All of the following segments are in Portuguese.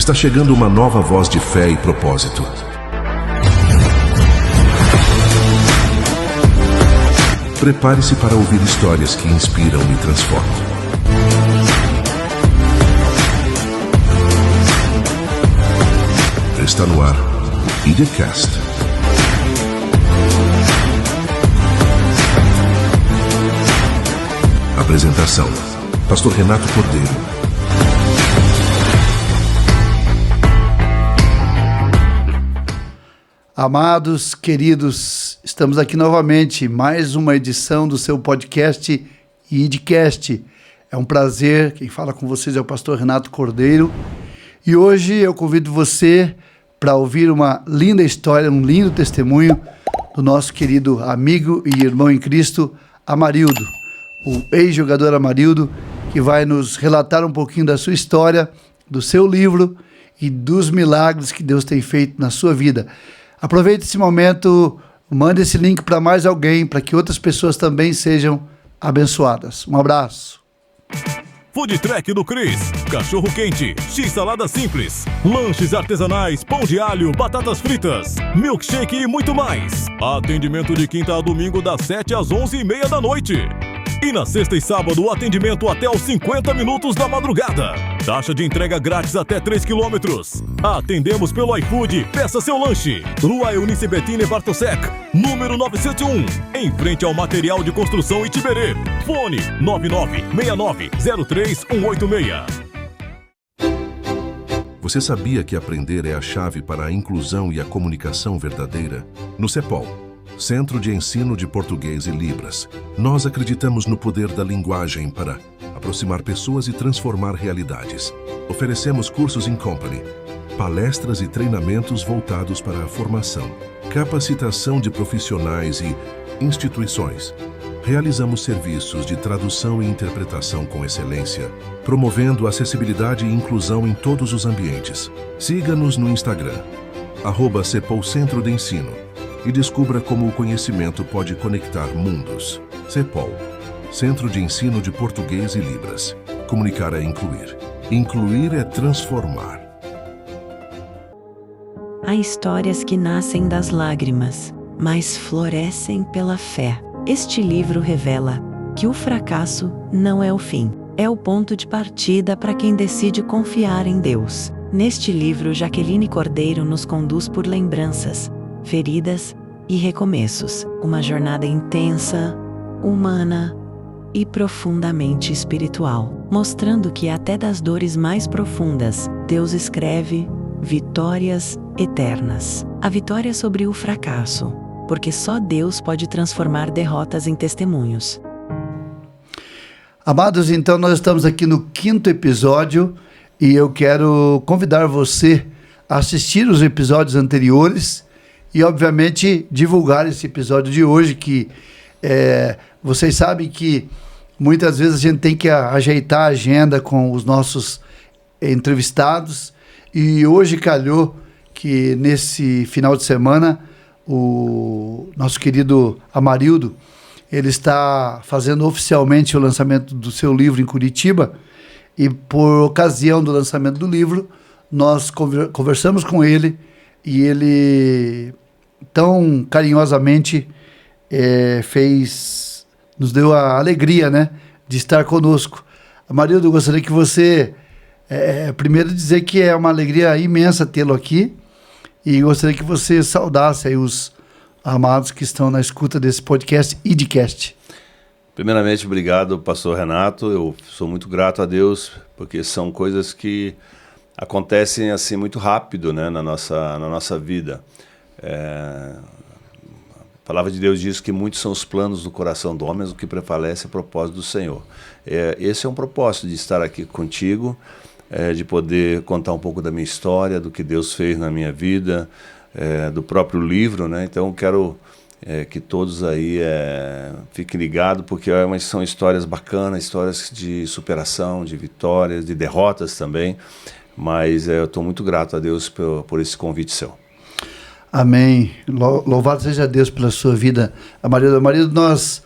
Está chegando uma nova voz de fé e propósito. Prepare-se para ouvir histórias que inspiram e transformam. Está no ar o IDCast. Apresentação: Pastor Renato Cordeiro. Amados, queridos, estamos aqui novamente, mais uma edição do seu podcast IDCast. É um prazer, quem fala com vocês é o pastor Renato Cordeiro. E hoje eu convido você para ouvir uma linda história, um lindo testemunho do nosso querido amigo e irmão em Cristo, Amarildo, o ex-jogador Amarildo, que vai nos relatar um pouquinho da sua história, do seu livro e dos milagres que Deus tem feito na sua vida. Aproveite esse momento, mande esse link para mais alguém, para que outras pessoas também sejam abençoadas. Um abraço. Food Truck do Cris, cachorro quente, x-salada simples, lanches artesanais, pão de alho, batatas fritas, milkshake e muito mais. Atendimento de quinta a domingo das 7 às 11h30 da noite. E na sexta e sábado, o atendimento até aos 50 minutos da madrugada. Taxa de entrega grátis até 3 km. Atendemos pelo iFood, peça seu lanche. Rua Eunice Bettini Bartosek, número 901, em frente ao material de construção Itiberê. Fone 9969-03186. Você sabia que aprender é a chave para a inclusão e a comunicação verdadeira? No CEPOL, Centro de Ensino de Português e Libras, nós acreditamos no poder da linguagem para aproximar pessoas e transformar realidades. Oferecemos cursos in company, palestras e treinamentos voltados para a formação, capacitação de profissionais e instituições. Realizamos serviços de tradução e interpretação com excelência, promovendo acessibilidade e inclusão em todos os ambientes. Siga-nos no Instagram, @CEPOL Centro de Ensino, e descubra como o conhecimento pode conectar mundos. CEPOL, Centro de Ensino de Português e Libras. Comunicar é incluir. Incluir é transformar. Há histórias que nascem das lágrimas, mas florescem pela fé. Este livro revela que o fracasso não é o fim, é o ponto de partida para quem decide confiar em Deus. Neste livro, Jaqueline Cordeiro nos conduz por lembranças, feridas e recomeços. Uma jornada intensa, humana e profundamente espiritual, mostrando que até das dores mais profundas, Deus escreve vitórias eternas. A vitória sobre o fracasso, porque só Deus pode transformar derrotas em testemunhos. Amados, então nós estamos aqui no 5º episódio e eu quero convidar você a assistir os episódios anteriores e, obviamente, divulgar esse episódio de hoje, que vocês sabem que muitas vezes a gente tem que ajeitar a agenda com os nossos entrevistados, e hoje calhou que nesse final de semana o nosso querido Amarildo, ele está fazendo oficialmente o lançamento do seu livro em Curitiba, e por ocasião do lançamento do livro, nós conversamos com ele, e ele tão carinhosamente nos deu a alegria, né, de estar conosco. Amarildo, eu gostaria que você, primeiro dizer que é uma alegria imensa tê-lo aqui, e gostaria que você saudasse aí os amados que estão na escuta desse podcast IDCast. Primeiramente, obrigado, pastor Renato. Eu sou muito grato a Deus, porque são coisas que acontecem assim muito rápido, né, na nossa vida. A palavra de Deus diz que muitos são os planos do coração do homem, mas o que prevalece é o propósito do Senhor. Esse é um propósito de estar aqui contigo, de poder contar um pouco da minha história, do que Deus fez na minha vida, do próprio livro, né? Então quero que todos aí fiquem ligados, porque são histórias bacanas, histórias de superação, de vitórias, de derrotas também, mas eu estou muito grato a Deus por esse convite seu. Amém. Louvado seja Deus pela sua vida, Amarildo. Amarildo, nós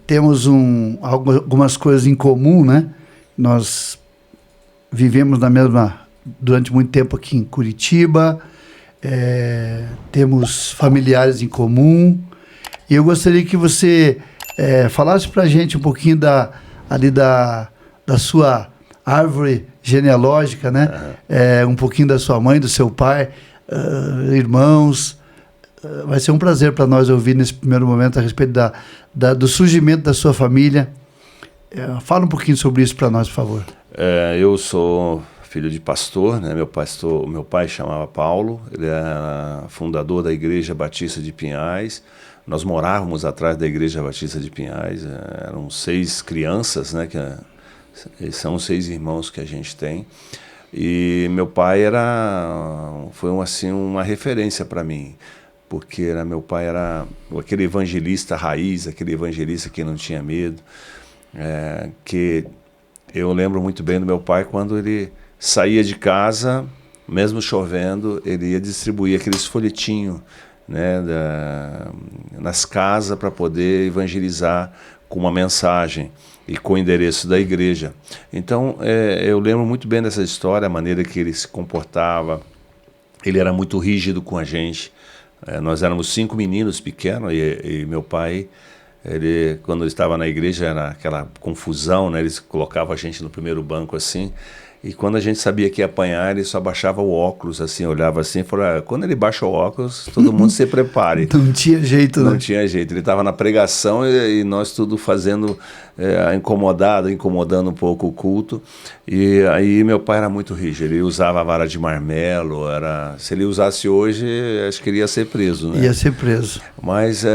temos algumas coisas em comum, né? Nós vivemos na durante muito tempo aqui em Curitiba, temos familiares em comum, e eu gostaria que você falasse para a gente um pouquinho da sua árvore genealógica, né? Um pouquinho da sua mãe, do seu pai, irmãos. Vai ser um prazer para nós ouvir nesse primeiro momento a respeito do surgimento da sua família. Fala um pouquinho sobre isso para nós, por favor. Eu sou filho de pastor, né? Meu pai chamava Paulo, ele era fundador da Igreja Batista de Pinhais. Nós morávamos atrás da Igreja Batista de Pinhais, eram 6 crianças, né? São 6 irmãos que a gente tem. E meu pai foi uma referência para mim, porque meu pai era aquele evangelista raiz, aquele evangelista que não tinha medo, que eu lembro muito bem do meu pai quando ele saía de casa, mesmo chovendo, ele ia distribuir aqueles folhetinhos, né, nas casas para poder evangelizar com uma mensagem e com o endereço da igreja. Então, eu lembro muito bem dessa história, a maneira que ele se comportava. Ele era muito rígido com a gente. Nós éramos 5 meninos pequenos e meu pai, quando ele estava na igreja, era aquela confusão, né? Eles colocavam a gente no primeiro banco assim, e quando a gente sabia que ia apanhar, ele só baixava o óculos, assim, olhava assim e falou, quando ele baixa o óculos, todo mundo se prepare. Não tinha jeito, né? Não tinha jeito. Ele estava na pregação e nós tudo fazendo, incomodando um pouco o culto. E aí meu pai era muito rígido, ele usava a vara de marmelo, se ele usasse hoje, acho que ele ia ser preso, né? Ia ser preso. Mas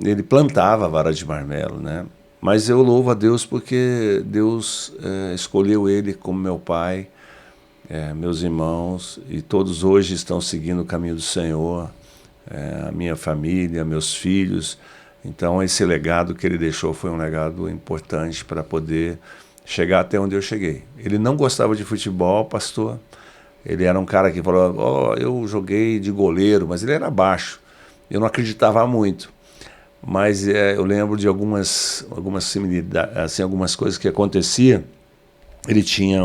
ele plantava a vara de marmelo, né? Mas eu louvo a Deus porque Deus escolheu ele como meu pai, meus irmãos, e todos hoje estão seguindo o caminho do Senhor, a minha família, meus filhos. Então esse legado que ele deixou foi um legado importante para poder chegar até onde eu cheguei. Ele não gostava de futebol, pastor. Ele era um cara que falou, eu joguei de goleiro, mas ele era baixo. Eu não acreditava muito. Mas eu lembro de algumas similitudes, assim, algumas coisas que acontecia. Ele tinha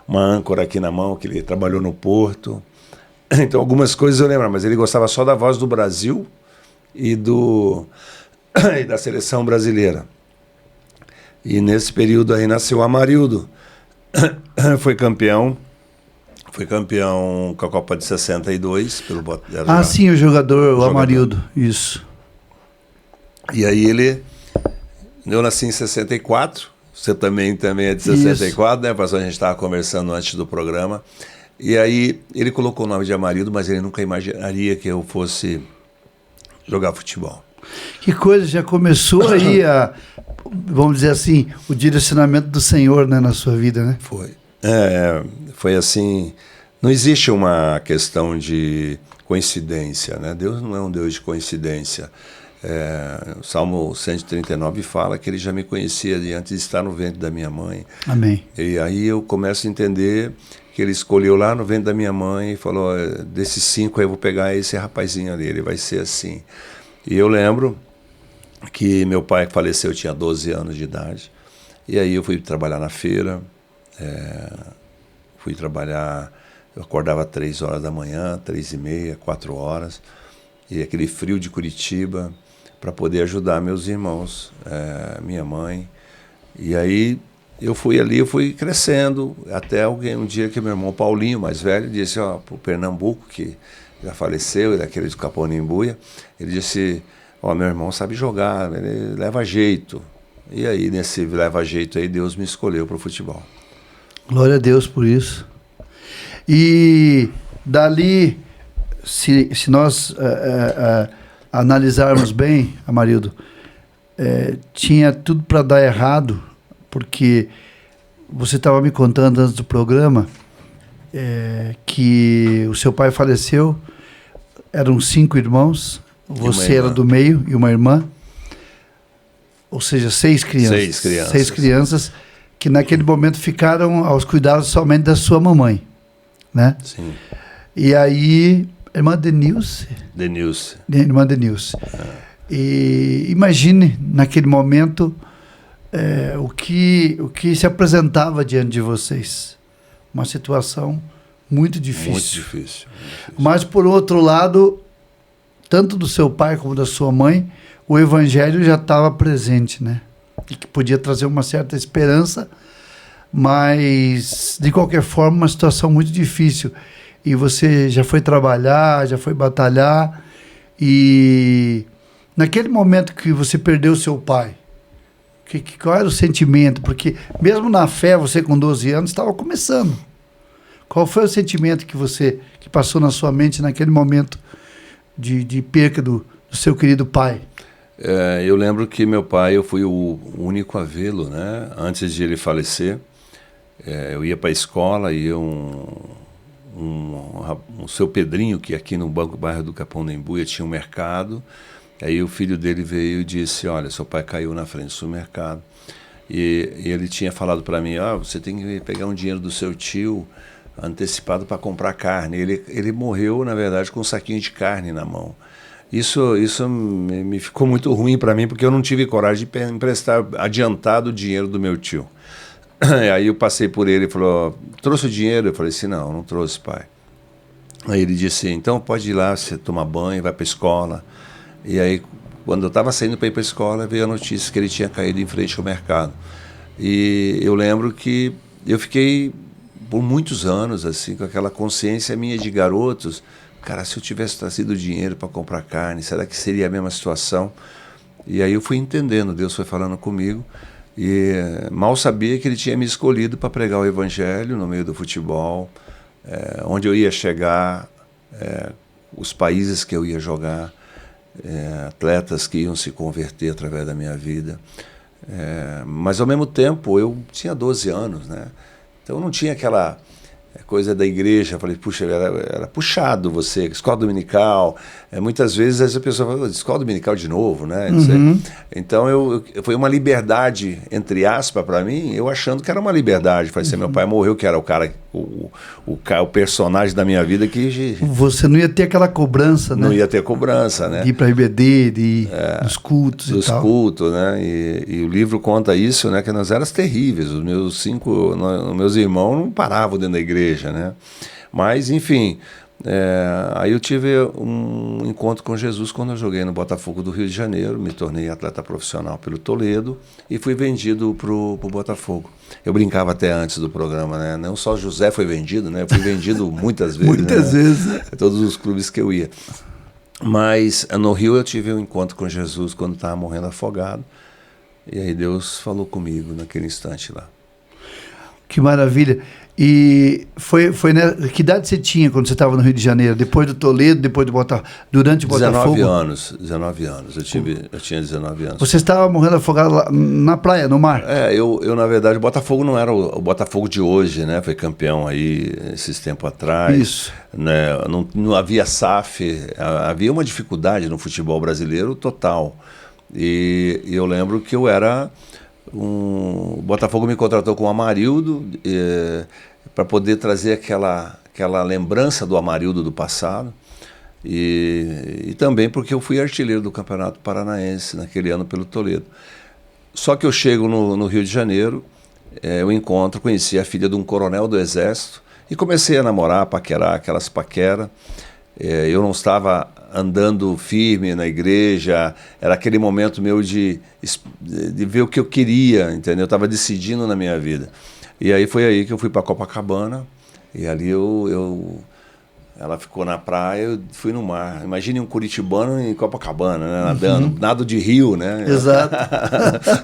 uma âncora aqui na mão, que ele trabalhou no Porto. Então algumas coisas eu lembro, mas ele gostava só da Voz do Brasil e da seleção brasileira. E nesse período aí nasceu o Amarildo. Foi campeão com a Copa de 62 pelo Botafogo. Sim, o jogador, o Amarildo, isso. E aí eu nasci em 64, você também é de 64, né, pastor? A gente estava conversando antes do programa. E aí ele colocou o nome de Amarildo, mas ele nunca imaginaria que eu fosse jogar futebol. Que coisa, já começou aí vamos dizer assim, o direcionamento do Senhor, né, na sua vida, né? Foi assim, não existe uma questão de coincidência, né? Deus não é um Deus de coincidência. O Salmo 139 fala que ele já me conhecia de antes de estar no ventre da minha mãe. Amém. E aí eu começo a entender que ele escolheu lá no ventre da minha mãe e falou, desses 5 aí eu vou pegar esse rapazinho ali, ele vai ser assim. E eu lembro que meu pai faleceu, eu tinha 12 anos de idade, e aí eu fui trabalhar na feira, eu acordava 3 horas da manhã, 3h30, 4 horas, e aquele frio de Curitiba, para poder ajudar meus irmãos, minha mãe. E aí eu fui crescendo, até um dia que meu irmão Paulinho, mais velho, disse, pro Pernambuco, que já faleceu, daquele de Caponimbuia, ele disse, meu irmão sabe jogar, ele leva jeito. E aí, nesse leva jeito aí, Deus me escolheu para o futebol. Glória a Deus por isso. E dali, se nós analisarmos bem, Amarildo, tinha tudo para dar errado, porque você estava me contando antes do programa que o seu pai faleceu, eram 5 irmãos, você era do meio e uma irmã, ou seja, 6 crianças. 6 crianças que naquele momento ficaram aos cuidados somente da sua mamãe, né? Sim. E aí, irmã Denilce. Irmã Denilce. E imagine, naquele momento, o que se apresentava diante de vocês. Uma situação Muito difícil. Muito difícil. Mas, por outro lado, tanto do seu pai como da sua mãe, o evangelho já estava presente, né? E que podia trazer uma certa esperança, mas, de qualquer forma, uma situação muito difícil. E você já foi trabalhar, já foi batalhar, e naquele momento que você perdeu seu pai, qual era o sentimento? Porque mesmo na fé, você com 12 anos estava começando. Qual foi o sentimento que passou na sua mente naquele momento de perca do seu querido pai? Eu lembro que meu pai, eu fui o único a vê-lo, né? Antes de ele falecer. Eu ia para a escola e o seu Pedrinho, que aqui no bairro do Capão da Embuia tinha um mercado. Aí o filho dele veio e disse, olha, seu pai caiu na frente do supermercado. E ele tinha falado para mim, você tem que pegar um dinheiro do seu tio antecipado para comprar carne. Ele morreu, na verdade, com um saquinho de carne na mão. Isso me ficou muito ruim para mim, porque eu não tive coragem de emprestar adiantado o dinheiro do meu tio. Aí eu passei por ele e falou, trouxe o dinheiro? Eu falei assim, não trouxe, pai. Aí ele disse, então pode ir lá, você toma banho, vai para a escola. E aí, quando eu estava saindo para ir para a escola, veio a notícia que ele tinha caído em frente ao mercado. E eu lembro que eu fiquei por muitos anos assim, com aquela consciência minha de garotos, cara, se eu tivesse trazido dinheiro para comprar carne, será que seria a mesma situação? E aí eu fui entendendo, Deus foi falando comigo, e mal sabia que ele tinha me escolhido para pregar o evangelho no meio do futebol, onde eu ia chegar, os países que eu ia jogar, atletas que iam se converter através da minha vida. Mas ao mesmo tempo eu tinha 12 anos, né? Então não tinha aquela coisa da igreja. Falei, puxa, era puxado você, escola dominical. Muitas vezes a pessoa fala, escola dominical de novo, né? Uhum. Então foi uma liberdade, entre aspas, para mim, eu achando que era uma liberdade. Falei assim, meu pai morreu, que era o cara, o personagem da minha vida que... Você não ia ter aquela cobrança, né? Não ia ter cobrança, né? De ir para RBD, de ir nos cultos e tal. Dos cultos, né? E o livro conta isso, né? Que nós éramos terríveis. Os meus irmãos não paravam dentro da igreja, né? Mas, enfim, aí eu tive um encontro com Jesus quando eu joguei no Botafogo do Rio de Janeiro, me tornei atleta profissional pelo Toledo e fui vendido pro Botafogo. Eu brincava até antes do programa, né? Não só José foi vendido, né? Eu fui vendido muitas vezes. Muitas vezes. Todos os clubes que eu ia. Mas no Rio eu tive um encontro com Jesus quando estava morrendo afogado. E aí Deus falou comigo naquele instante lá. Que maravilha. E que idade você tinha quando você estava no Rio de Janeiro? Depois do Toledo, depois do Botafogo? Durante o Botafogo? 19 anos. Eu tinha 19 anos. Você estava morrendo afogado lá na praia, no mar? Eu na verdade, o Botafogo não era o Botafogo de hoje, né? Foi campeão aí esses tempos atrás. Isso. Né? Não havia SAF, havia uma dificuldade no futebol brasileiro total. E eu lembro que eu era... O Botafogo me contratou com o Amarildo para poder trazer aquela lembrança do Amarildo do passado e também porque eu fui artilheiro do Campeonato Paranaense naquele ano pelo Toledo. Só que eu chego no Rio de Janeiro, eu conheci a filha de um coronel do Exército e comecei a namorar, paquerar, aquelas paqueras. Eu não estava andando firme na igreja, era aquele momento meu de ver o que eu queria, entendeu? Eu estava decidindo na minha vida. E aí foi aí que eu fui para Copacabana, e ali ela ficou na praia, eu fui no mar. Imagine um curitibano em Copacabana, né, nadando, nado de rio, né? Exato.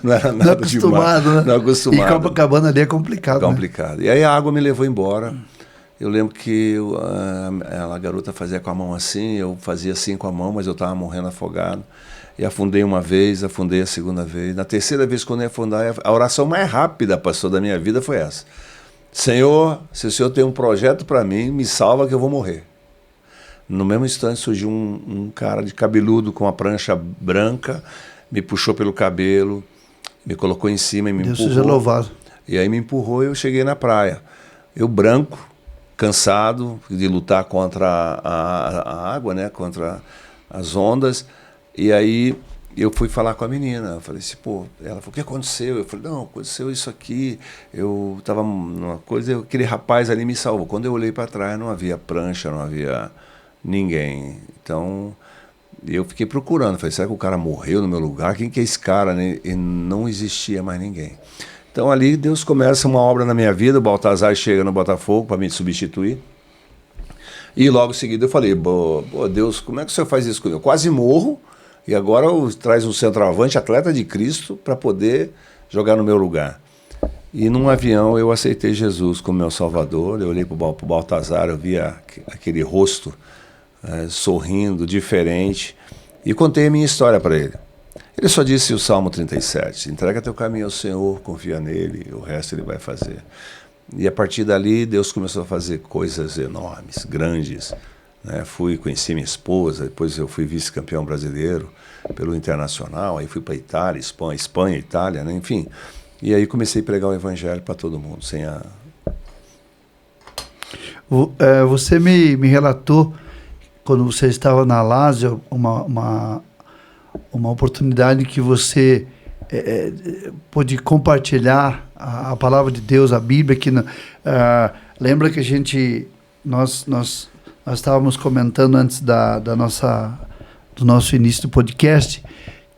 Não era nada de mar, né? não acostumado. E Copacabana ali é complicado. Complicado. Né? E aí a água me levou embora. Eu lembro que a garota fazia com a mão assim, eu fazia assim com a mão, mas eu estava morrendo afogado. E afundei uma vez, afundei a segunda vez. Na terceira vez, quando eu ia afundar, a oração mais rápida, pastor, da minha vida foi essa. Senhor, se o Senhor tem um projeto para mim, me salva que eu vou morrer. No mesmo instante surgiu um cara de cabeludo com uma prancha branca, me puxou pelo cabelo, me colocou em cima e me empurrou. Deus seja louvado. E aí me empurrou e eu cheguei na praia. Eu branco, cansado de lutar contra a água, né, contra as ondas, e aí eu fui falar com a menina, eu falei assim, pô, ela falou, o que aconteceu? Eu falei, não, aconteceu isso aqui, eu tava numa coisa, aquele rapaz ali me salvou. Quando eu olhei para trás, não havia prancha, não havia ninguém. Então, eu fiquei procurando, falei, será que o cara morreu no meu lugar? Quem que é esse cara? Né? E não existia mais ninguém. Então, ali, Deus começa uma obra na minha vida, o Baltazar chega no Botafogo para me substituir. E logo em seguida eu falei, Deus, como é que o senhor faz isso comigo? Eu quase morro, e agora traz um centroavante, atleta de Cristo, para poder jogar no meu lugar. E num avião eu aceitei Jesus como meu Salvador, eu olhei para o Baltazar, eu via aquele rosto sorrindo, diferente, e contei a minha história para ele. Ele só disse o Salmo 37, entrega teu caminho ao Senhor, confia nele, o resto ele vai fazer. E a partir dali Deus começou a fazer coisas enormes, grandes. Né? Conheci minha esposa, depois eu fui vice-campeão brasileiro pelo Internacional, aí fui para Itália, Espanha, Itália, né? Enfim. E aí comecei a pregar o evangelho para todo mundo, Você me relatou, quando você estava na Lazio, uma oportunidade que você pôde compartilhar a palavra de Deus, a Bíblia. Lembra que nós estávamos comentando antes do nosso início do podcast,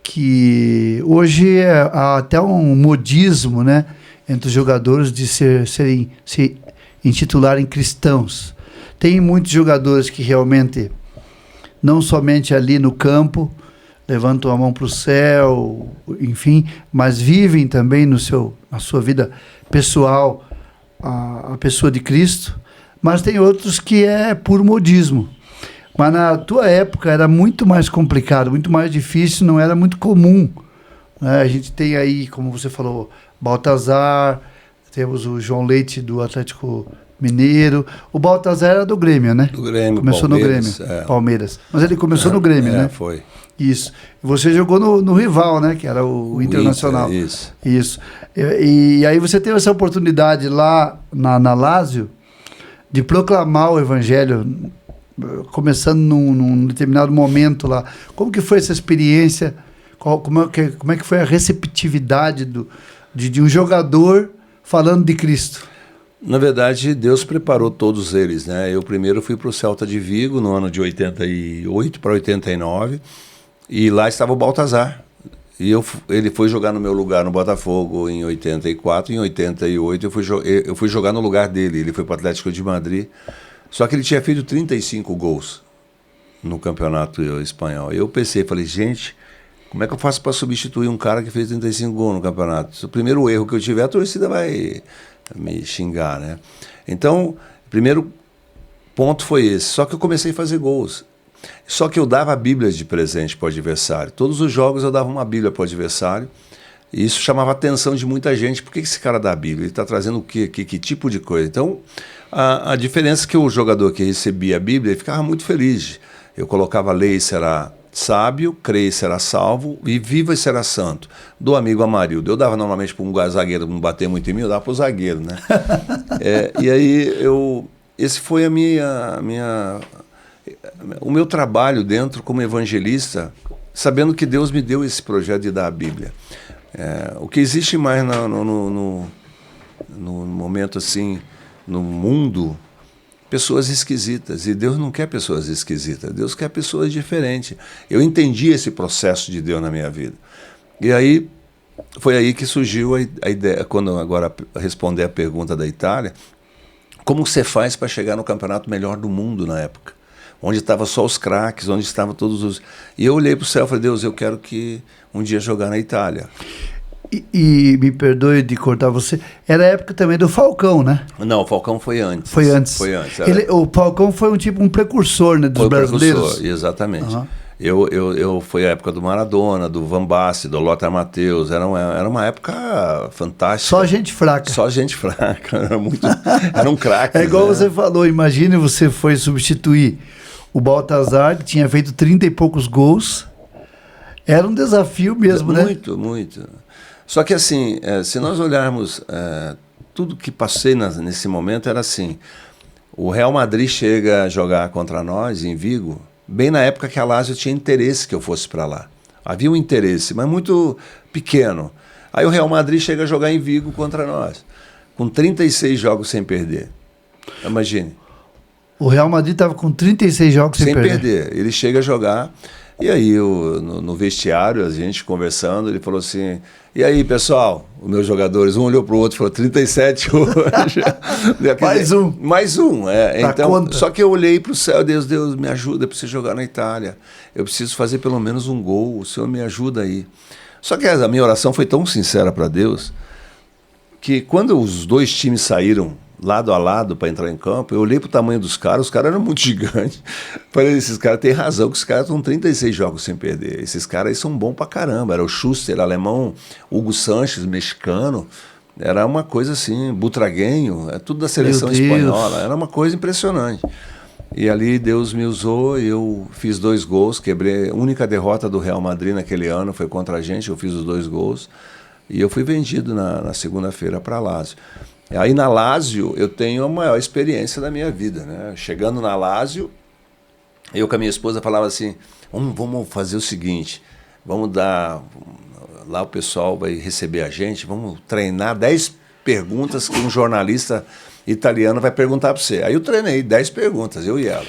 que hoje há até um modismo, né, entre os jogadores de se intitularem cristãos. Tem muitos jogadores que realmente, não somente ali no campo, levantam a mão para o céu, enfim, mas vivem também na sua vida pessoal a pessoa de Cristo, mas tem outros que é por modismo. Mas na tua época era muito mais complicado, muito mais difícil, não era muito comum. Né? A gente tem aí, como você falou, Baltazar, temos o João Leite do Atlético Mineiro. O Baltazar era do Grêmio, né? Do Grêmio, começou Palmeiras, no Grêmio, Palmeiras. Mas ele começou no Grêmio, né? Foi. Isso. E você jogou no rival, né? Que era o Internacional. Inter, isso. E aí você teve essa oportunidade lá na Lazio de proclamar o Evangelho, começando num determinado momento lá. Como que foi essa experiência? Como é que foi a receptividade de um jogador falando de Cristo? Na verdade, Deus preparou todos eles, né? Eu primeiro fui para o Celta de Vigo no ano de 88 para 89, e lá estava o Baltazar. E ele foi jogar no meu lugar no Botafogo em 84, em 88 eu fui jogar no lugar dele, ele foi para o Atlético de Madrid. Só que ele tinha feito 35 gols no campeonato espanhol. Eu pensei, falei, gente, como é que eu faço para substituir um cara que fez 35 gols no campeonato? Se o primeiro erro que eu tiver, a torcida vai me xingar, né? Então, o primeiro ponto foi esse. Só que eu comecei a fazer gols. Só que eu dava Bíblias de presente para o adversário. Todos os jogos eu dava uma Bíblia para o adversário. E isso chamava a atenção de muita gente. Por que esse cara dá a Bíblia? Ele está trazendo o quê? Que tipo de coisa? Então, a diferença é que o jogador que recebia a Bíblia, ele ficava muito feliz. Eu colocava lei e será sábio, creia e será salvo, e viva e será santo. Do amigo Amarildo. Eu dava normalmente para um zagueiro não bater muito em mim, eu dava para o zagueiro, né? E aí, esse foi o meu trabalho dentro como evangelista, sabendo que Deus me deu esse projeto de dar a Bíblia. O que existe mais no momento assim, no mundo, pessoas esquisitas, e Deus não quer pessoas esquisitas, Deus quer pessoas diferentes. Eu entendi esse processo de Deus na minha vida. E aí, foi aí que surgiu a ideia, quando agora responder a pergunta da Itália, como você faz para chegar no campeonato melhor do mundo na época? Onde estavam só os craques, onde estavam todos os... E eu olhei para o céu e falei, Deus, eu quero que um dia jogar na Itália. E me perdoe de cortar você, era a época também do Falcão, né? Não, o Falcão foi antes. Foi antes. O Falcão foi um precursor, né, dos brasileiros. Precursor, exatamente. Uhum. Eu foi a época do Maradona, do Van Basten, do Lothar Matheus. Era uma época fantástica. Só gente fraca. Só gente fraca. Era um craque. É igual você falou, imagine você foi substituir o Baltazar, que tinha feito 30 e poucos gols. Era um desafio mesmo, né? Muito. Só que assim, se nós olharmos tudo que passei nesse momento, era assim, o Real Madrid chega a jogar contra nós em Vigo, bem na época que a Lazio tinha interesse que eu fosse para lá. Havia um interesse, mas muito pequeno. Aí o Real Madrid chega a jogar em Vigo contra nós, com 36 jogos sem perder. Imagine. O Real Madrid estava com 36 jogos sem perder. Ele chega a jogar, e aí no vestiário, a gente conversando, ele falou assim, e aí, pessoal, os meus jogadores, um olhou para o outro e falou, 37 hoje. Mais um, Então, conta. Só que eu olhei para o céu, Deus, me ajuda, eu preciso jogar na Itália. Eu preciso fazer pelo menos um gol, o Senhor me ajuda aí. Só que a minha oração foi tão sincera para Deus, que quando os dois times saíram lado a lado para entrar em campo, eu olhei pro tamanho dos caras, os caras eram muito gigantes. Falei, esses caras têm razão, que os caras estão 36 jogos sem perder. Esses caras aí são bons pra caramba. Era o Schuster, alemão, Hugo Sanches, mexicano. Era uma coisa assim, Butraguenho, tudo da seleção espanhola. Era uma coisa impressionante. E ali Deus me usou, eu fiz 2 gols, quebrei. A única derrota do Real Madrid naquele ano foi contra a gente, eu fiz os 2 gols. E eu fui vendido na segunda-feira para Lazio. Aí na Lazio eu tenho a maior experiência da minha vida, né? Chegando na Lazio, eu com a minha esposa falava assim, vamos fazer o seguinte, vamos dar, lá o pessoal vai receber a gente, vamos treinar 10 perguntas que um jornalista italiano vai perguntar para você. Aí eu treinei 10 perguntas, eu e ela.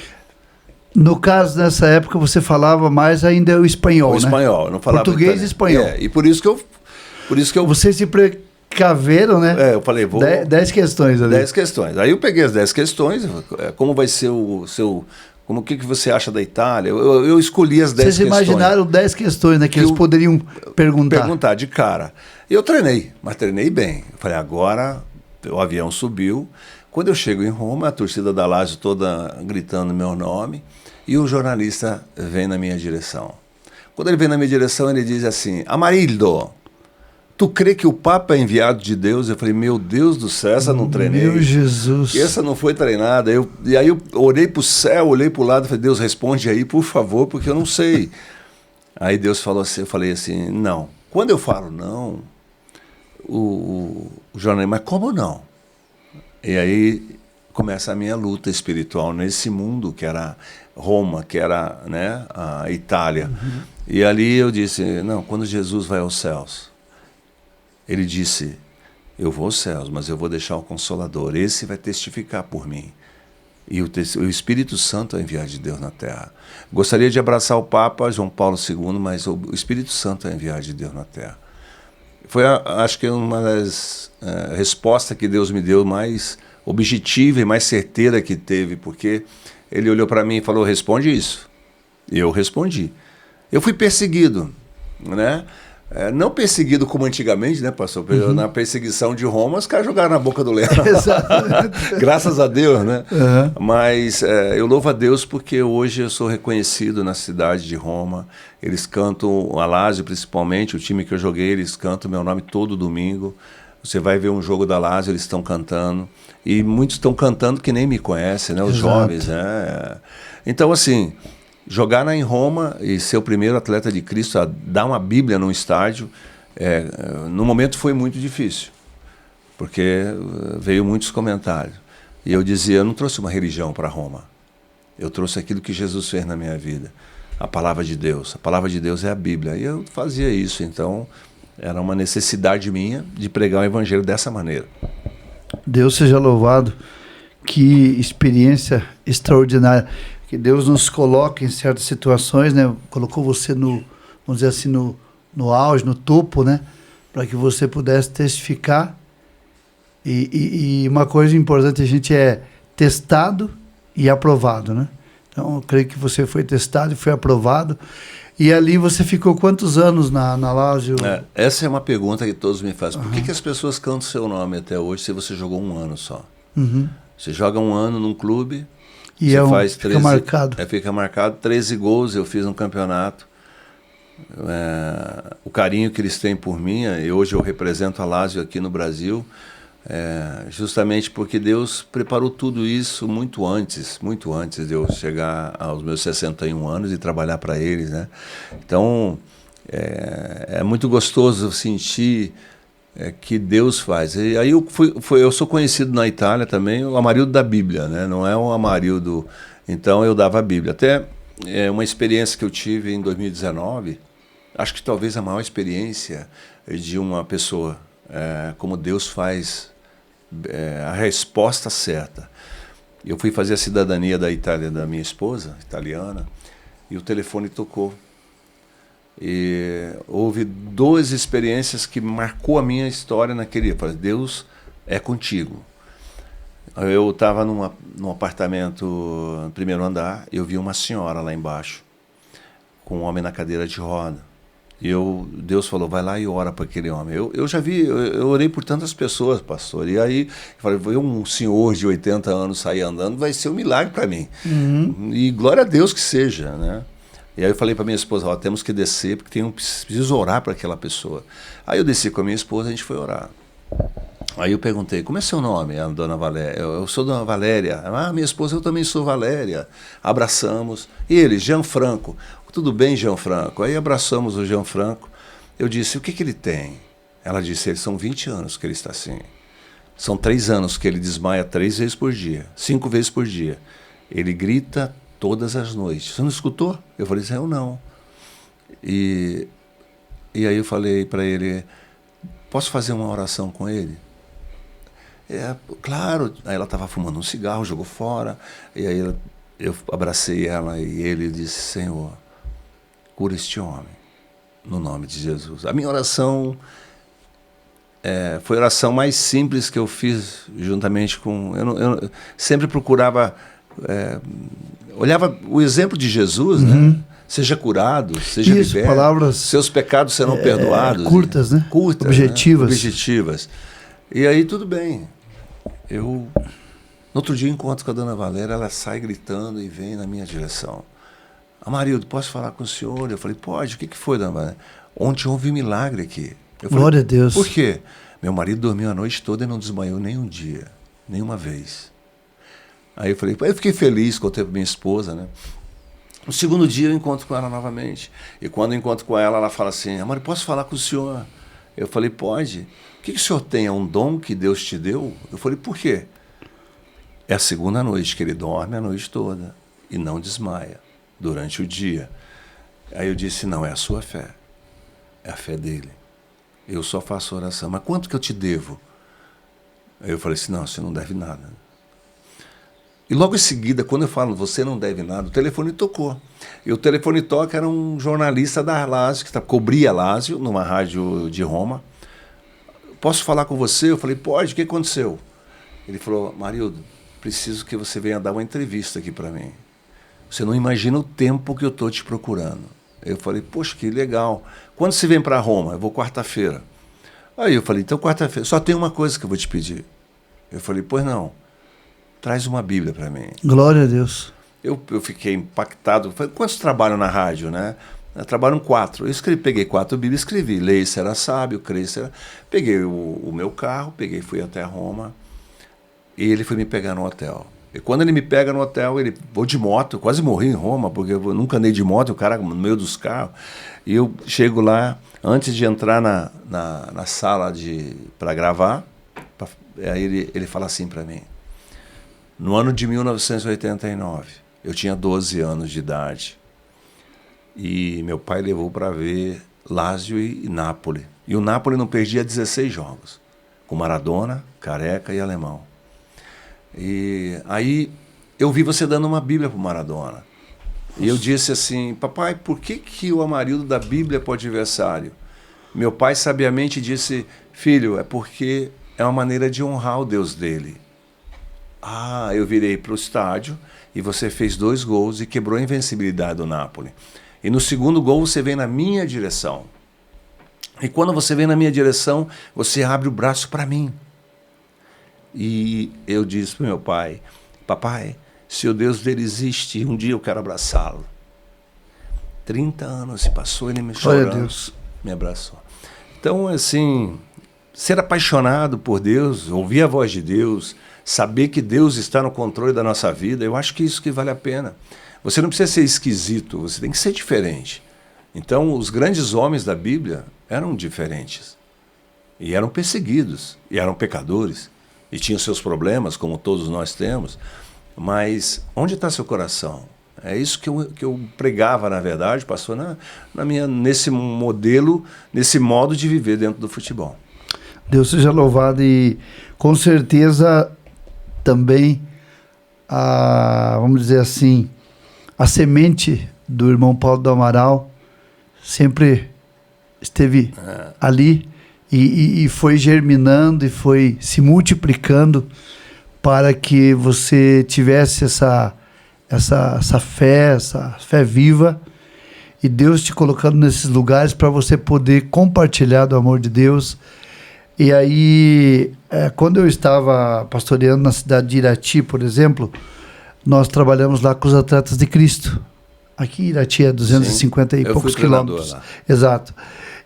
No caso, nessa época, você falava mais ainda o espanhol, né? O espanhol, eu não falava português e espanhol. E por isso que eu... Você se precaveram, né? Eu falei, 10 questões ali. 10 questões. Aí eu peguei as 10 questões, como vai ser o seu... O que você acha da Itália? Eu escolhi as 10 questões. Vocês imaginaram 10 questões, né? Que eles poderiam perguntar. Perguntar de cara. Eu treinei, mas treinei bem. Eu falei, agora o avião subiu. Quando eu chego em Roma, a torcida da Lazio toda gritando meu nome, e o jornalista vem na minha direção. Quando ele vem na minha direção, ele diz assim, Amarildo, tu crê que o Papa é enviado de Deus? Eu falei, meu Deus do céu, essa não treinei. Meu Jesus. Essa não foi treinada. E aí eu olhei para o céu, olhei para o lado e falei, Deus, responde aí, por favor, porque eu não sei. Aí Deus falou assim, eu falei assim, não. Quando eu falo não, o jornalista, mas como não? E aí começa a minha luta espiritual nesse mundo que era Roma, que era, né, a Itália. Uhum. E ali eu disse, não, quando Jesus vai aos céus, ele disse, eu vou aos céus, mas eu vou deixar o Consolador, esse vai testificar por mim. E o Espírito Santo é enviado de Deus na Terra. Gostaria de abraçar o Papa João Paulo II, mas o Espírito Santo é enviado de Deus na Terra. Foi, acho que, uma das respostas que Deus me deu mais objetiva e mais certeira que teve, porque ele olhou para mim e falou, responde isso. E eu respondi. Eu fui perseguido, né? Não perseguido como antigamente, né, pastor? Uhum. Na perseguição de Roma, os caras jogaram na boca do leão. Graças a Deus, né? Uhum. Mas eu louvo a Deus porque hoje eu sou reconhecido na cidade de Roma. Eles cantam, a Lazio principalmente, o time que eu joguei, eles cantam meu nome todo domingo. Você vai ver um jogo da Lazio, eles estão cantando. E muitos estão cantando que nem me conhecem, né? Os jovens, né? Então, assim... Jogar em Roma e ser o primeiro atleta de Cristo a dar uma Bíblia num estádio, no momento foi muito difícil, porque veio muitos comentários. E eu dizia, eu não trouxe uma religião para Roma, eu trouxe aquilo que Jesus fez na minha vida, a palavra de Deus. A palavra de Deus é a Bíblia. E eu fazia isso, então era uma necessidade minha de pregar o evangelho dessa maneira. Deus seja louvado, que experiência extraordinária. Que Deus nos coloque em certas situações, né? Colocou você no, vamos dizer assim, no auge, no topo, né? Para que você pudesse testificar. E uma coisa importante, a gente é testado e aprovado, né? Então, eu creio que você foi testado e foi aprovado. E ali você ficou quantos anos na Lazio? Essa é uma pergunta que todos me fazem. Por que as pessoas cantam seu nome até hoje se você jogou um ano só? Uhum. Você joga um ano num clube... E faz 13, fica marcado. Fica marcado, 13 gols eu fiz no campeonato. O carinho que eles têm por mim, e hoje eu represento a Lazio aqui no Brasil, justamente porque Deus preparou tudo isso muito antes de eu chegar aos meus 61 anos e trabalhar para eles, né? Então, é muito gostoso sentir... que Deus faz. E aí eu sou conhecido na Itália também, o Amarildo da Bíblia, né? Não é o Amarildo... Então eu dava a Bíblia. Até uma experiência que eu tive em 2019, acho que talvez a maior experiência de uma pessoa, como Deus faz a resposta certa. Eu fui fazer a cidadania da Itália da minha esposa, italiana, e o telefone tocou. E houve 2 experiências que marcou a minha história naquele dia. Eu falei, Deus é contigo. Eu estava num apartamento no primeiro andar, eu vi uma senhora lá embaixo, com um homem na cadeira de roda. E Deus falou, vai lá e ora para aquele homem. Eu já vi, eu orei por tantas pessoas, pastor. E aí, eu falei, ver um senhor de 80 anos sair andando vai ser um milagre para mim. E glória a Deus que seja, né? E aí eu falei para minha esposa, ó, temos que descer, porque preciso orar para aquela pessoa. Aí eu desci com a minha esposa, a gente foi orar. Aí eu perguntei, como é seu nome, a dona Valéria? Eu sou dona Valéria. Ah, minha esposa, eu também sou Valéria. Abraçamos. E ele, Gianfranco. Tudo bem, Gianfranco? Aí abraçamos o Gianfranco. Eu disse, o que ele tem? Ela disse, são 20 anos que ele está assim. São 3 anos que ele desmaia 3 vezes por dia, 5 vezes por dia. Ele grita todas as noites. Você não escutou? Eu falei, eu não. E aí eu falei para ele, posso fazer uma oração com ele? Claro. Aí ela estava fumando um cigarro, jogou fora. E aí eu abracei ela e ele disse, Senhor, cura este homem, no nome de Jesus. A minha oração foi a oração mais simples que eu fiz juntamente com... Eu sempre procurava... olhava o exemplo de Jesus, né? Seja curado, seja liberto. Palavras... Seus pecados serão perdoados. Curtas, né? Curtas, objetivas. Né? Objetivas. E aí tudo bem. No outro dia eu encontro com a dona Valéria, ela sai gritando e vem na minha direção. Amarildo, posso falar com o senhor? Eu falei, pode. O que foi, dona Valéria? Ontem houve um milagre aqui. Eu falei, glória a Deus. Por quê? Meu marido dormiu a noite toda e não desmaiou nem um dia, nenhuma vez. Aí eu fiquei feliz, contei para minha esposa, né? No segundo dia eu encontro com ela novamente. E quando eu encontro com ela, ela fala assim, Amarildo, posso falar com o senhor? Eu falei, pode. O que o senhor tem? É um dom que Deus te deu? Eu falei, por quê? É a segunda noite que ele dorme a noite toda e não desmaia durante o dia. Aí eu disse, não, é a sua fé. É a fé dele. Eu só faço oração. Mas quanto que eu te devo? Aí eu falei assim, não, você não deve nada. E logo em seguida, quando eu falo, você não deve nada, o telefone tocou. E o telefone toca era um jornalista da Lásio, que cobria Lásio, numa rádio de Roma. Posso falar com você? Eu falei, pode, o que aconteceu? Ele falou, Amarildo, preciso que você venha dar uma entrevista aqui para mim. Você não imagina o tempo que eu estou te procurando. Eu falei, poxa, que legal. Quando você vem para Roma? Eu vou quarta-feira. Aí eu falei, então quarta-feira, só tem uma coisa que eu vou te pedir. Eu falei, pois não, traz uma Bíblia para mim. Glória a Deus. Eu fiquei impactado. Falei, quantos trabalham na rádio, né? Trabalham 4. Eu peguei 4 Bíblias e escrevi. Leia será sábio, creia será... Peguei o meu carro, fui até Roma. E ele foi me pegar no hotel. E quando ele me pega no hotel, vou de moto, eu quase morri em Roma, porque eu nunca andei de moto, o cara no meio dos carros. E eu chego lá, antes de entrar na sala para gravar, aí ele fala assim para mim, no ano de 1989, eu tinha 12 anos de idade, e meu pai levou para ver Lazio e Nápoles. E o Nápoles não perdia 16 jogos, com Maradona, Careca e Alemão. E aí eu vi você dando uma Bíblia para o Maradona. E eu disse assim, papai, por que o Amarildo dá Bíblia para o adversário? Meu pai sabiamente disse, filho, é porque é uma maneira de honrar o Deus dele. Ah, eu virei para o estádio e você fez 2 gols e quebrou a invencibilidade do Napoli. E no segundo gol você vem na minha direção. E quando você vem na minha direção, você abre o braço para mim. E eu disse para o meu pai, papai, se o Deus dele existe, um dia eu quero abraçá-lo. 30 anos se passou, ele me chorando, Deus. Me abraçou. Então, assim, ser apaixonado por Deus, ouvir a voz de Deus, saber que Deus está no controle da nossa vida, eu acho que isso que vale a pena. Você não precisa ser esquisito, você tem que ser diferente. Então, os grandes homens da Bíblia eram diferentes. E eram perseguidos, e eram pecadores. E tinham seus problemas, como todos nós temos, mas onde está seu coração? É isso que eu pregava, na verdade, pastor, nesse modelo, nesse modo de viver dentro do futebol. Deus seja louvado, e com certeza também, vamos dizer assim, a semente do irmão Paulo do Amaral sempre esteve ali e foi germinando e foi se multiplicando para que você tivesse essa fé viva, e Deus te colocando nesses lugares para você poder compartilhar do amor de Deus. E aí, quando eu estava pastoreando na cidade de Irati, por exemplo, nós trabalhamos lá com os Atletas de Cristo. Aqui em Irati é 250 e poucos quilômetros. Lá. Exato.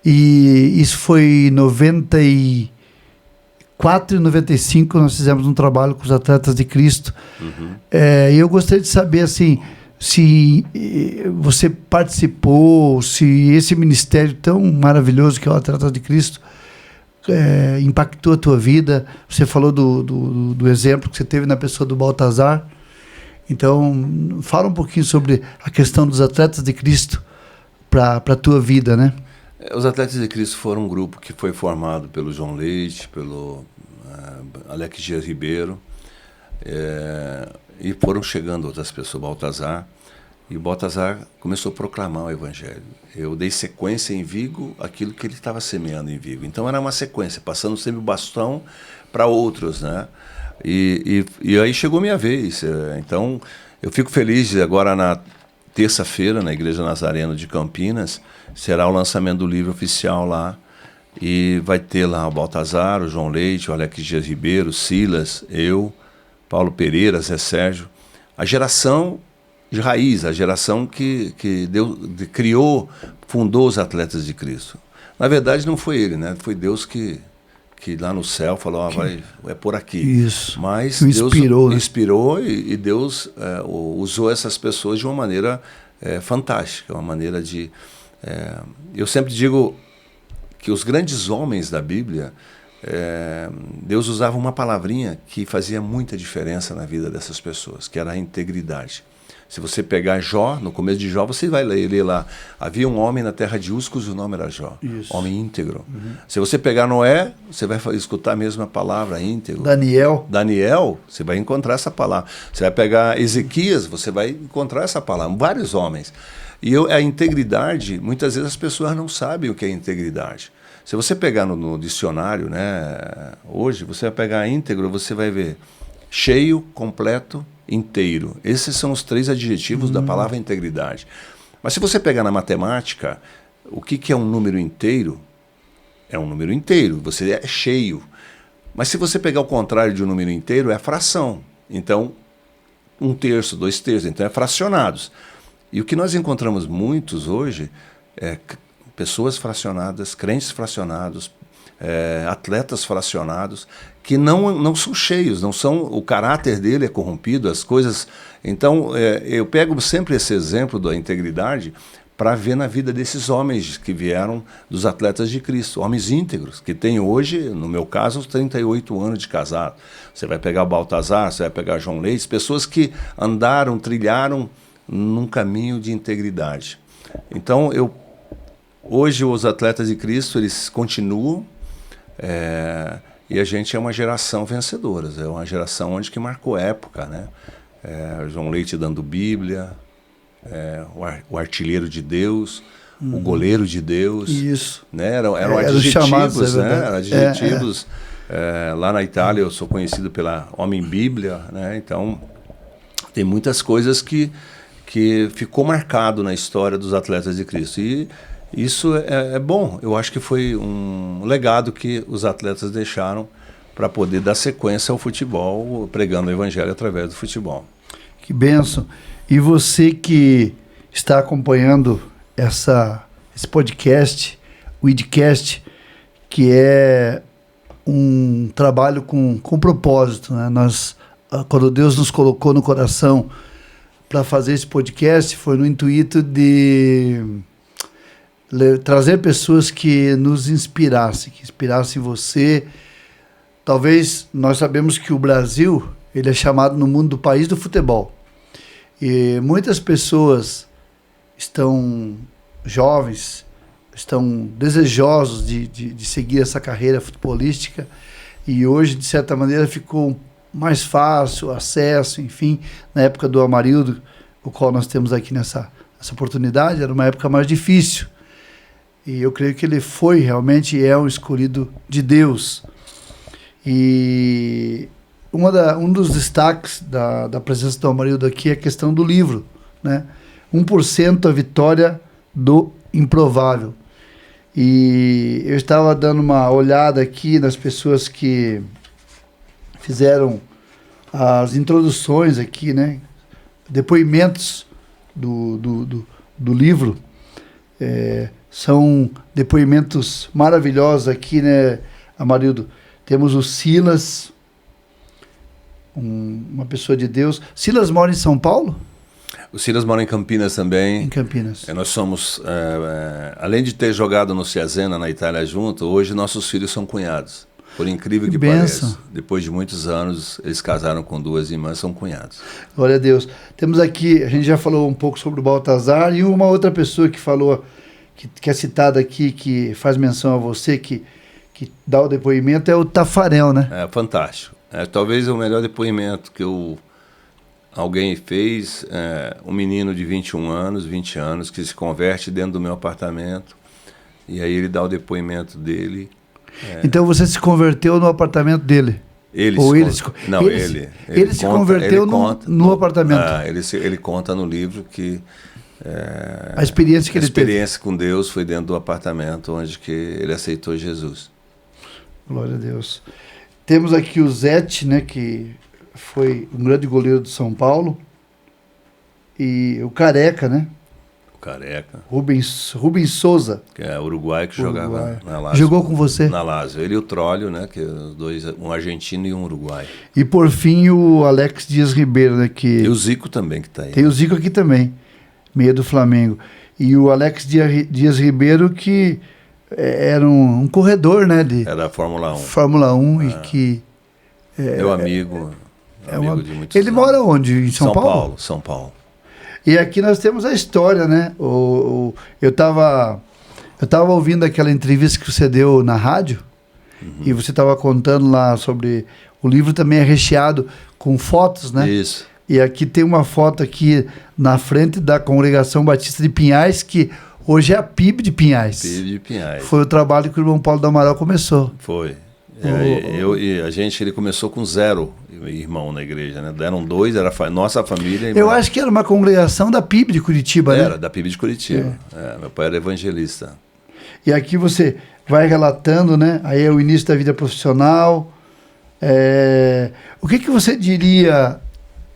E isso foi em 94 e 95, nós fizemos um trabalho com os Atletas de Cristo. E eu gostaria de saber, assim, se você participou, se esse ministério tão maravilhoso que é o Atletas de Cristo impactou a tua vida. Você falou do exemplo que você teve na pessoa do Baltazar. Então, fala um pouquinho sobre a questão dos Atletas de Cristo para a tua vida, né? Os Atletas de Cristo foram um grupo que foi formado pelo João Leite, pelo Alex Dias Ribeiro, e foram chegando outras pessoas, Baltazar, e o Baltazar começou a proclamar o Evangelho. Eu dei sequência em Vigo, aquilo que ele estava semeando em Vigo. Então era uma sequência, passando sempre o bastão para outros, né? E aí chegou minha vez. Então eu fico feliz de agora na terça-feira, na Igreja Nazareno de Campinas, será o lançamento do livro oficial lá, e vai ter lá o Baltazar, o João Leite, o Alex Dias Ribeiro, Silas, eu, Paulo Pereira, Zé Sérgio, a geração de raiz, a geração que Deus criou, fundou os Atletas de Cristo. Na verdade não foi ele, né? Foi Deus que lá no céu falou, é por aqui. Isso. Mas Deus inspirou, e Deus usou essas pessoas de uma maneira fantástica, uma maneira de... eu sempre digo que os grandes homens da Bíblia, Deus usava uma palavrinha que fazia muita diferença na vida dessas pessoas, que era a integridade. Se você pegar Jó, no começo de Jó, você vai ler lá. Havia um homem na terra de Uz, cujo nome era Jó. Isso. Homem íntegro. Se você pegar Noé, você vai escutar a mesma palavra, íntegro. Daniel, você vai encontrar essa palavra. Você vai pegar Ezequias, você vai encontrar essa palavra. Vários homens. E a integridade, muitas vezes as pessoas não sabem o que é integridade. Se você pegar no dicionário, né, hoje, você vai pegar íntegro, você vai ver cheio, completo, inteiro. Esses são os 3 adjetivos da palavra integridade. Mas se você pegar na matemática, o que é um número inteiro? É um número inteiro, você é cheio. Mas se você pegar o contrário de um número inteiro, é fração. Então, 1/3, 2/3, então é fracionados. E o que nós encontramos muitos hoje é pessoas fracionadas, crentes fracionados, atletas fracionados, que não são cheios, não são, o caráter dele é corrompido, as coisas... Então, eu pego sempre esse exemplo da integridade para ver na vida desses homens que vieram dos Atletas de Cristo, homens íntegros, que têm hoje, no meu caso, os 38 anos de casado. Você vai pegar o Baltazar, você vai pegar João Leite, pessoas que andaram, trilharam num caminho de integridade. Então, hoje os Atletas de Cristo, eles continuam, e a gente é uma geração vencedora, é uma geração onde que marcou época, né? João Leite dando Bíblia, o artilheiro de Deus, o goleiro de Deus. Isso. Né? Eram adjetivos, chamados, né? Eram adjetivos. Lá na Itália eu sou conhecido pela Homem Bíblia, né? Então tem muitas coisas que ficou marcado na história dos Atletas de Cristo. E isso é bom. Eu acho que foi um legado que os atletas deixaram para poder dar sequência ao futebol, pregando o Evangelho através do futebol. Que bênção. E você que está acompanhando esse podcast, o idcast, que é um trabalho com propósito, né? Quando Deus nos colocou no coração para fazer esse podcast, foi no intuito de trazer pessoas que nos inspirassem, que inspirassem você. Talvez nós sabemos que o Brasil, ele é chamado no mundo do país do futebol. E muitas pessoas estão jovens, estão desejosos de seguir essa carreira futebolística, e hoje, de certa maneira, ficou mais fácil o acesso, enfim, na época do Amarildo, o qual nós temos aqui nessa oportunidade, era uma época mais difícil. E eu creio que ele foi realmente é um escolhido de Deus. E um dos destaques da presença do Amarildo aqui é a questão do livro, né? 1% a vitória do improvável. E eu estava dando uma olhada aqui nas pessoas que fizeram as introduções aqui, né? Depoimentos do livro. São depoimentos maravilhosos aqui, né, Amarildo? Temos o Silas, uma pessoa de Deus. Silas mora em São Paulo? O Silas mora em Campinas também. Em Campinas. Nós somos, além de ter jogado no Cesena, na Itália, junto, hoje nossos filhos são cunhados. Por incrível que pareça. Depois de muitos anos, eles casaram com 2 irmãs, são cunhados. Glória a Deus. Temos aqui, a gente já falou um pouco sobre o Baltazar, e uma outra pessoa que falou, que é citada aqui, que faz menção a você, que dá o depoimento, é o Tafarel, né? É fantástico. Talvez o melhor depoimento que alguém fez, um menino de 21 anos, 20 anos, que se converte dentro do meu apartamento, e aí ele dá o depoimento dele. Então você se converteu no apartamento dele? Ele se converteu no apartamento. Ele conta no livro que a experiência que a ele experiência com Deus foi dentro do apartamento onde que ele aceitou Jesus. Glória a Deus. Temos aqui o Zete, né, que foi um grande goleiro do São Paulo, e o Careca, né? Careca. Rubens Souza. Que é uruguaio que jogava na Lazio. Jogou com você? Na Lazio. Ele e o Trólio, né? Que os dois, um argentino e um uruguaio. E por fim o Alex Dias Ribeiro, né? E o Zico também que está aí. Tem o Zico aqui também, meia do Flamengo. E o Alex Dias Ribeiro, que era um corredor, né? Era Fórmula 1. Fórmula 1 e que... Meu amigo. Amigo de muitos Ele anos. Mora onde? Em São Paulo? São Paulo. E aqui nós temos a história, né? Eu estava ouvindo aquela entrevista que você deu na rádio, e você estava contando lá sobre... O livro também é recheado com fotos, né? Isso. E aqui tem uma foto aqui na frente da Congregação Batista de Pinhais, que hoje é a PIB de Pinhais. PIB de Pinhais. Foi o trabalho que o irmão Paulo do Amaral começou. Foi. Ele começou com 0 irmão na igreja, né? Eram 2, era nossa família. Eu acho que era uma congregação da PIB de Curitiba, né? Era, da PIB de Curitiba. Meu pai era evangelista. E aqui você vai relatando, né? Aí é o início da vida profissional. O que você diria,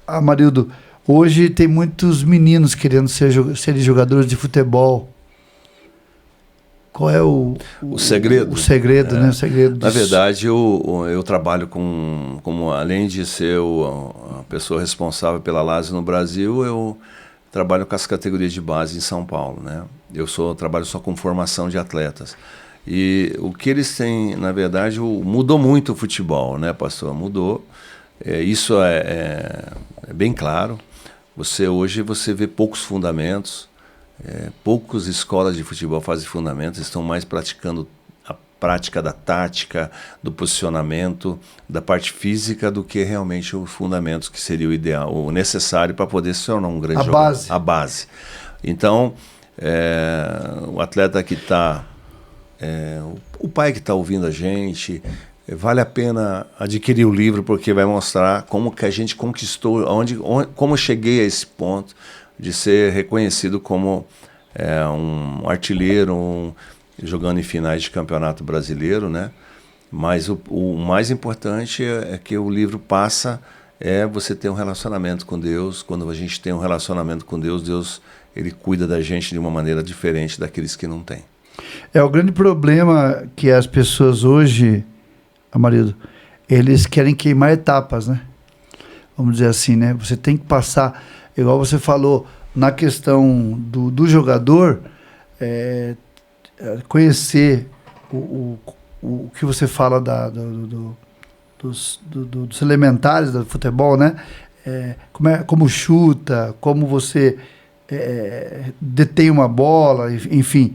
Amarildo? Hoje tem muitos meninos querendo serem jogadores de futebol. Qual é o segredo? O segredo, né? O segredo disso. Na verdade, eu trabalho como além de ser a pessoa responsável pela Lazio no Brasil, eu trabalho com as categorias de base em São Paulo, né? Trabalho só com formação de atletas. E o que eles têm, na verdade, mudou muito o futebol, né, pastor? Mudou. Isso é bem claro. Hoje você vê poucos fundamentos. Poucas escolas de futebol fazem fundamentos, estão mais praticando a prática da tática, do posicionamento, da parte física, do que realmente os fundamentos, que seria o ideal, o necessário para poder se tornar um grande jogador. A base. Então, o atleta que está... o pai que está ouvindo a gente, vale a pena adquirir o livro, porque vai mostrar como que a gente conquistou, como eu cheguei a esse ponto de ser reconhecido como um artilheiro, jogando em finais de campeonato brasileiro, né? Mas o mais importante é que o livro passa você ter um relacionamento com Deus. Quando a gente tem um relacionamento com Deus, Deus ele cuida da gente de uma maneira diferente daqueles que não têm. O grande problema que as pessoas hoje, Amarildo, eles querem queimar etapas, né? Vamos dizer assim, né? Você tem que passar, igual você falou, na questão do jogador, conhecer o que você fala dos elementares do futebol, né? como chuta, como você detém uma bola, enfim.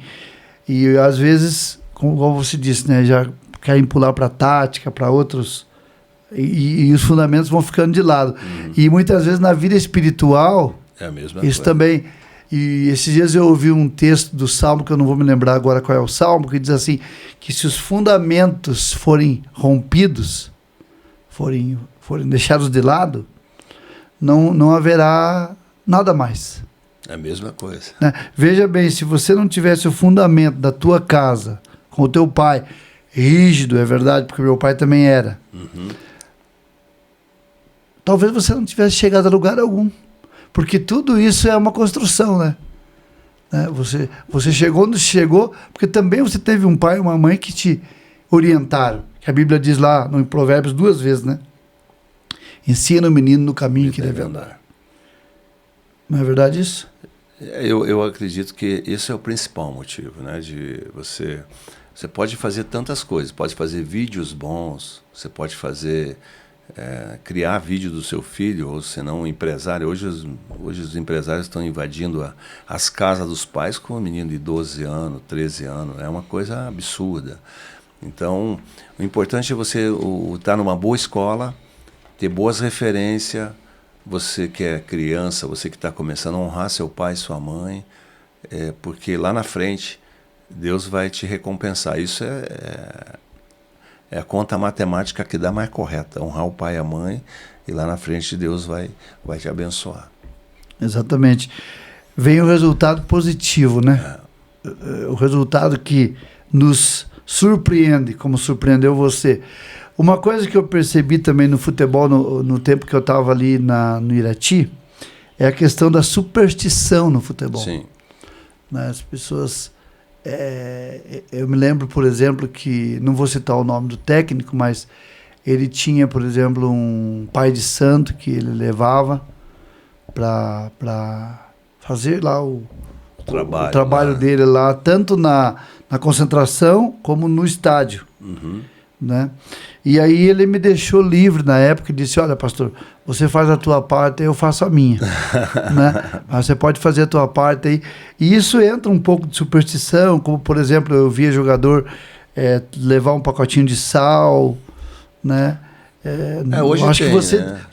E às vezes, como você disse, né, já querem pular para a tática, para outros, e os fundamentos vão ficando de lado. E muitas vezes na vida espiritual, É a mesma isso coisa. também. E esses dias eu ouvi um texto do Salmo, que eu não vou me lembrar agora qual é o Salmo, que diz assim, que se os fundamentos forem rompidos, forem deixados de lado, não haverá nada mais. É a mesma coisa. Né? Veja bem, se você não tivesse o fundamento da tua casa, com o teu pai, rígido, é verdade, porque meu pai também era, talvez você não tivesse chegado a lugar algum. Porque tudo isso é uma construção, né? Você chegou onde chegou, porque também você teve um pai e uma mãe que te orientaram. Que a Bíblia diz lá, no Provérbios 2 vezes, né? Ensina o menino no caminho que deve andar. Não é verdade isso? Eu acredito que esse é o principal motivo, né? De você pode fazer tantas coisas, pode fazer vídeos bons, você pode fazer criar vídeo do seu filho, ou se não, um empresário. Hoje os empresários estão invadindo as casas dos pais com um menino de 12 anos, 13 anos. É uma coisa absurda. Então, o importante é você estar numa boa escola, ter boas referências. Você que é criança, você que está começando a honrar seu pai e sua mãe, porque lá na frente Deus vai te recompensar. Isso é a conta matemática que dá mais correta. Honrar o pai e a mãe, e lá na frente Deus vai te abençoar. Exatamente. Vem o resultado positivo, né? O resultado que nos surpreende, como surpreendeu você. Uma coisa que eu percebi também no futebol, no tempo que eu estava ali no Irati, é a questão da superstição no futebol. Sim. Né? As pessoas... eu me lembro, por exemplo, que, não vou citar o nome do técnico, mas ele tinha, por exemplo, um pai de santo que ele levava para fazer lá o trabalho dele lá, tanto na concentração como no estádio. Né? E aí ele me deixou livre na época e disse: olha, pastor, você faz a tua parte, eu faço a minha. Né? Mas você pode fazer a tua parte aí. E isso entra um pouco de superstição, como, por exemplo, eu via jogador levar um pacotinho de sal, né? Hoje acho que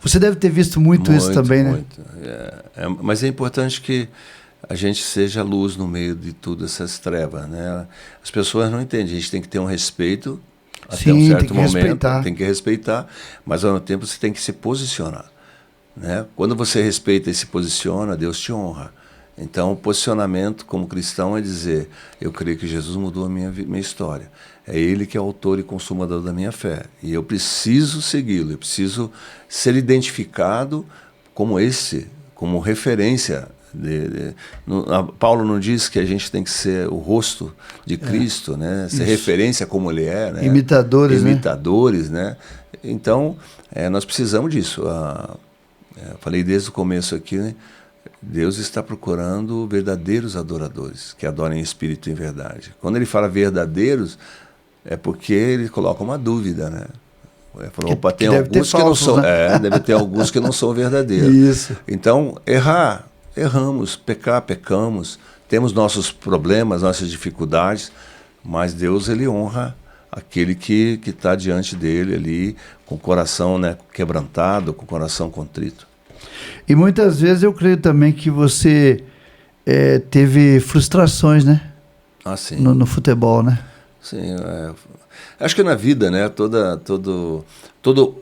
você deve ter visto muito isso também, né? Muito. Mas é importante que a gente seja luz no meio de tudo essas trevas, né? As pessoas não entendem, a gente tem que ter um respeito até um certo momento, tem que respeitar, mas ao mesmo tempo você tem que se posicionar, né? Quando você respeita e se posiciona, Deus te honra. Então, o posicionamento como cristão é dizer: eu creio que Jesus mudou a minha história. É Ele que é o autor e consumador da minha fé. E eu preciso segui-lo, eu preciso ser identificado como como referência. Paulo não diz que a gente tem que ser o rosto de Cristo, né? Ser referência como Ele é, né? Imitadores, né? Então, nós precisamos disso. Falei desde o começo aqui, né? Deus está procurando verdadeiros adoradores, que adorem em espírito e em verdade. Quando ele fala verdadeiros, é porque ele coloca uma dúvida, né? Ele falou: opa, tem alguns que não são, né? Deve ter alguns que não são verdadeiros. Isso. Então, erramos, pecamos, temos nossos problemas, nossas dificuldades, mas Deus, ele honra aquele que está diante dele ali, com o coração, né, quebrantado, com o coração contrito. E muitas vezes eu creio também que você teve frustrações, né? Sim. No futebol, né? Sim, acho que na vida, né, todo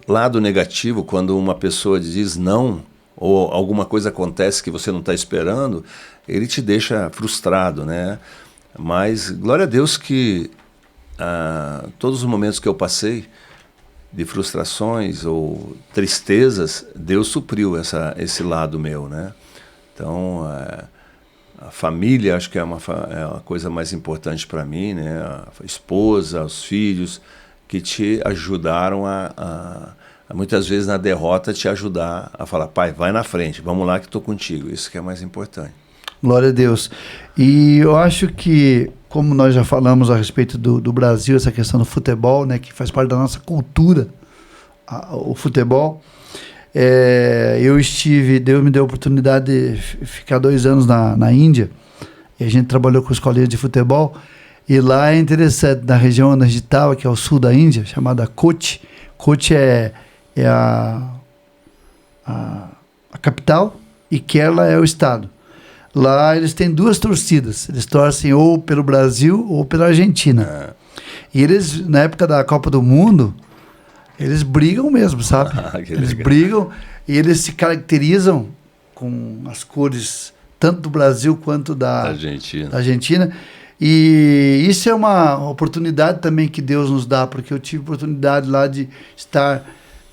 lado negativo, quando uma pessoa diz não, ou alguma coisa acontece que você não está esperando, ele te deixa frustrado, né? Mas glória a Deus que todos os momentos que eu passei de frustrações ou tristezas, Deus supriu esse lado meu, né? Então, a família, acho que é uma coisa mais importante para mim, né? A esposa, os filhos, que te ajudaram a muitas vezes na derrota te ajudar a falar: pai, vai na frente, vamos lá que estou contigo. Isso que é mais importante. Glória a Deus. E eu acho que, como nós já falamos a respeito do Brasil, essa questão do futebol, né, que faz parte da nossa cultura, o futebol, Deus me deu a oportunidade de ficar 2 anos na Índia, e a gente trabalhou com escolinha de futebol, e lá é interessante, na região onde a gente estava, que é o sul da Índia, chamada Kochi. Kochi é a capital, e Kerala é o estado. Lá eles têm 2 torcidas, eles torcem ou pelo Brasil ou pela Argentina. E eles, na época da Copa do Mundo, eles brigam mesmo, sabe? Eles brigam e eles se caracterizam com as cores tanto do Brasil quanto da Argentina. E isso é uma oportunidade também que Deus nos dá, porque eu tive oportunidade lá de estar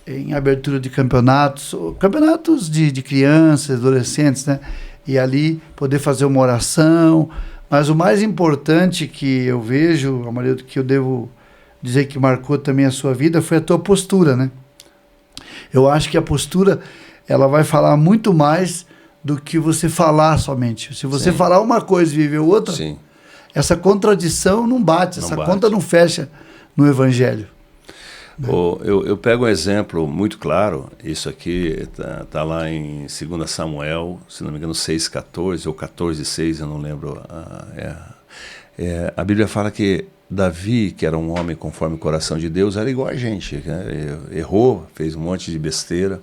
em abertura de campeonatos de crianças, adolescentes, né? E ali poder fazer uma oração. Mas o mais importante que eu vejo, Amarildo, que eu devo dizer que marcou também a sua vida, foi a tua postura, né? Eu acho que a postura, ela vai falar muito mais do que você falar somente. Se você falar uma coisa e viver outra, essa contradição não bate, conta não fecha no Evangelho. Eu pego um exemplo muito claro, isso aqui tá lá em 2 Samuel, se não me engano 6,14 ou 14,6, eu não lembro. A Bíblia fala que Davi, que era um homem conforme o coração de Deus, era igual a gente, né? Errou, fez um monte de besteira.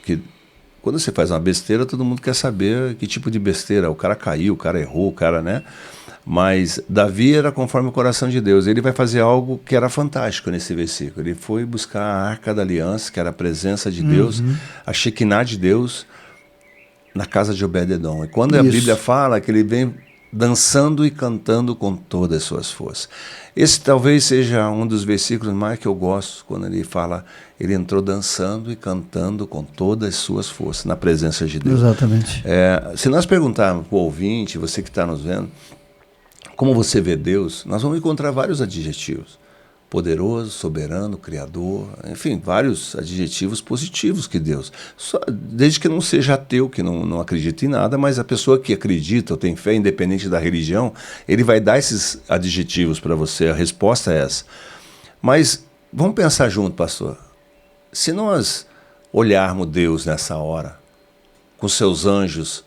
Que quando você faz uma besteira, todo mundo quer saber que tipo de besteira. O cara caiu, o cara errou, o cara, né? Mas Davi era conforme o coração de Deus. Ele vai fazer algo que era fantástico nesse versículo. Ele foi buscar a Arca da Aliança, que era a presença de Deus, a Shekinah de Deus, na casa de Obed-edom. E quando a Bíblia fala que ele vem dançando e cantando com todas as suas forças. Esse talvez seja um dos versículos mais que eu gosto, quando ele fala, ele entrou dançando e cantando com todas as suas forças, na presença de Deus. Exatamente. Se nós perguntarmos para o ouvinte, você que está nos vendo, como você vê Deus, nós vamos encontrar vários adjetivos. Poderoso, soberano, criador, enfim, vários adjetivos positivos que Deus. Desde que não seja ateu, que não acredita em nada, mas a pessoa que acredita ou tem fé, independente da religião, ele vai dar esses adjetivos para você, a resposta é essa. Mas vamos pensar junto, pastor. Se nós olharmos Deus nessa hora, com seus anjos,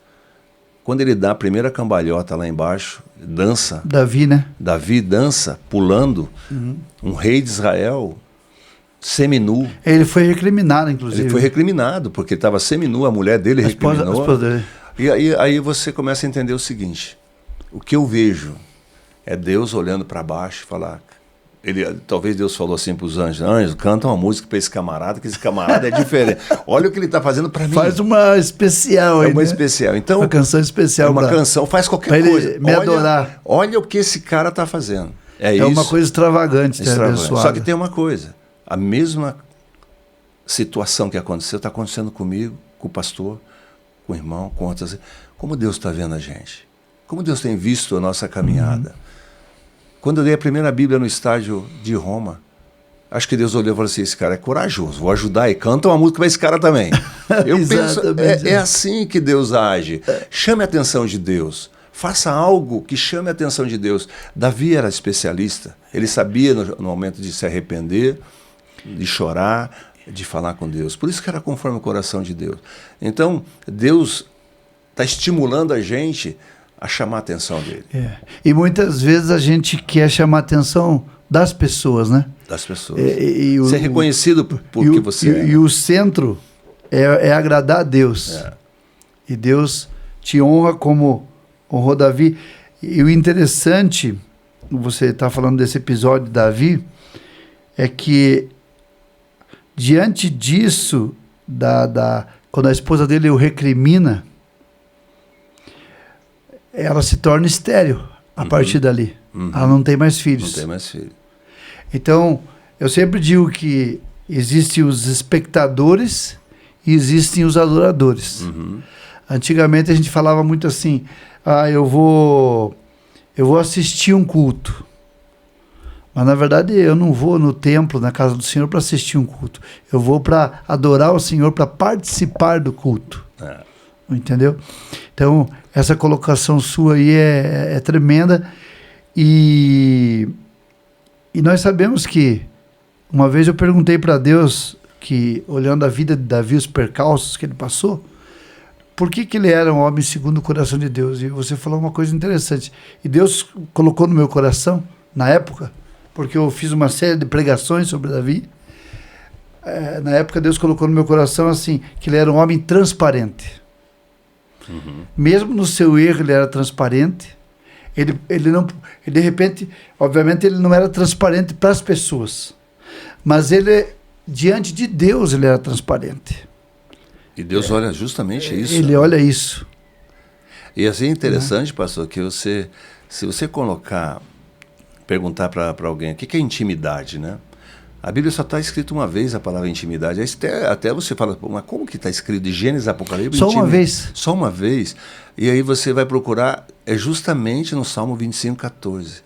quando ele dá a primeira cambalhota lá embaixo, dança. Davi, né? Davi dança, pulando. Um rei de Israel, seminu. Ele foi recriminado, inclusive. Ele foi recriminado, porque ele estava seminu, a mulher dele recriminou. A esposa dele. E aí você começa a entender o seguinte, o que eu vejo é Deus olhando para baixo e falar... Talvez Deus falou assim para os anjos, anjos, canta uma música para esse camarada, que esse camarada é diferente. Olha o que ele está fazendo para mim. Faz uma especial aí, uma especial. Então, uma canção especial. Uma canção, faz qualquer coisa. Me adorar. Olha o que esse cara está fazendo. É isso. Uma coisa extravagante. Só que tem uma coisa, a mesma situação que aconteceu, está acontecendo comigo, com o pastor, com o irmão, com outras. Como Deus está vendo a gente? Como Deus tem visto a nossa caminhada? Quando eu dei a primeira Bíblia no estádio de Roma, acho que Deus olhou e falou assim, esse cara é corajoso, vou ajudar e canta uma música para esse cara também. Eu penso, é assim que Deus age. Chame a atenção de Deus. Faça algo que chame a atenção de Deus. Davi era especialista. Ele sabia no momento de se arrepender, de chorar, de falar com Deus. Por isso que era conforme o coração de Deus. Então, Deus está estimulando a gente a chamar a atenção dele. E muitas vezes a gente quer chamar a atenção das pessoas, né? Das pessoas. Ser reconhecido por que você é. E o centro é agradar a Deus. E Deus te honra como honrou Davi. E o interessante, você está falando desse episódio de Davi, é que diante disso, quando a esposa dele o recrimina, ela se torna estéril a partir dali. Ela não tem mais filhos. Não tem mais filhos. Então, eu sempre digo que existem os espectadores e existem os adoradores. Antigamente a gente falava muito assim, eu vou assistir um culto. Mas na verdade eu não vou no templo, na casa do Senhor, para assistir um culto. Eu vou para adorar o Senhor, para participar do culto. Entendeu? Então, essa colocação sua aí é tremenda. E nós sabemos que, uma vez eu perguntei para Deus, que, olhando a vida de Davi, os percalços que ele passou, por que ele era um homem segundo o coração de Deus? E você falou uma coisa interessante. E Deus colocou no meu coração, na época, porque eu fiz uma série de pregações sobre Davi. Na época, Deus colocou no meu coração assim, que ele era um homem transparente. Mesmo no seu erro, ele era transparente. Ele não, de repente, obviamente, ele não era transparente para as pessoas. Mas ele, diante de Deus, ele era transparente. E Deus olha justamente isso. Ele olha isso. E assim é interessante, pastor, que se você perguntar para alguém o que é intimidade, né? A Bíblia só está escrito uma vez a palavra intimidade. Até você fala, mas como que está escrito de Gênesis, Apocalipse? Só uma vez. Só uma vez. E aí você vai procurar, é justamente no Salmo 25:14,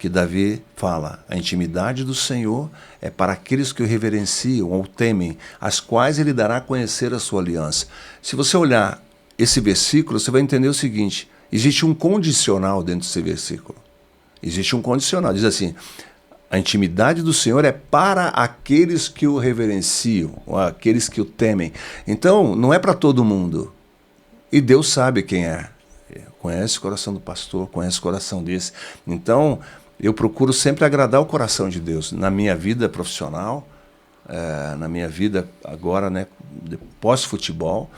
que Davi fala, a intimidade do Senhor é para aqueles que o reverenciam ou temem, as quais ele dará a conhecer a sua aliança. Se você olhar esse versículo, você vai entender o seguinte, existe um condicional dentro desse versículo. Existe um condicional, diz assim, a intimidade do Senhor é para aqueles que o reverenciam, ou aqueles que o temem. Então, não é para todo mundo. E Deus sabe quem é. Conhece o coração do pastor, conhece o coração desse. Então, eu procuro sempre agradar o coração de Deus. Na minha vida profissional, na minha vida agora, né, pós-futebol.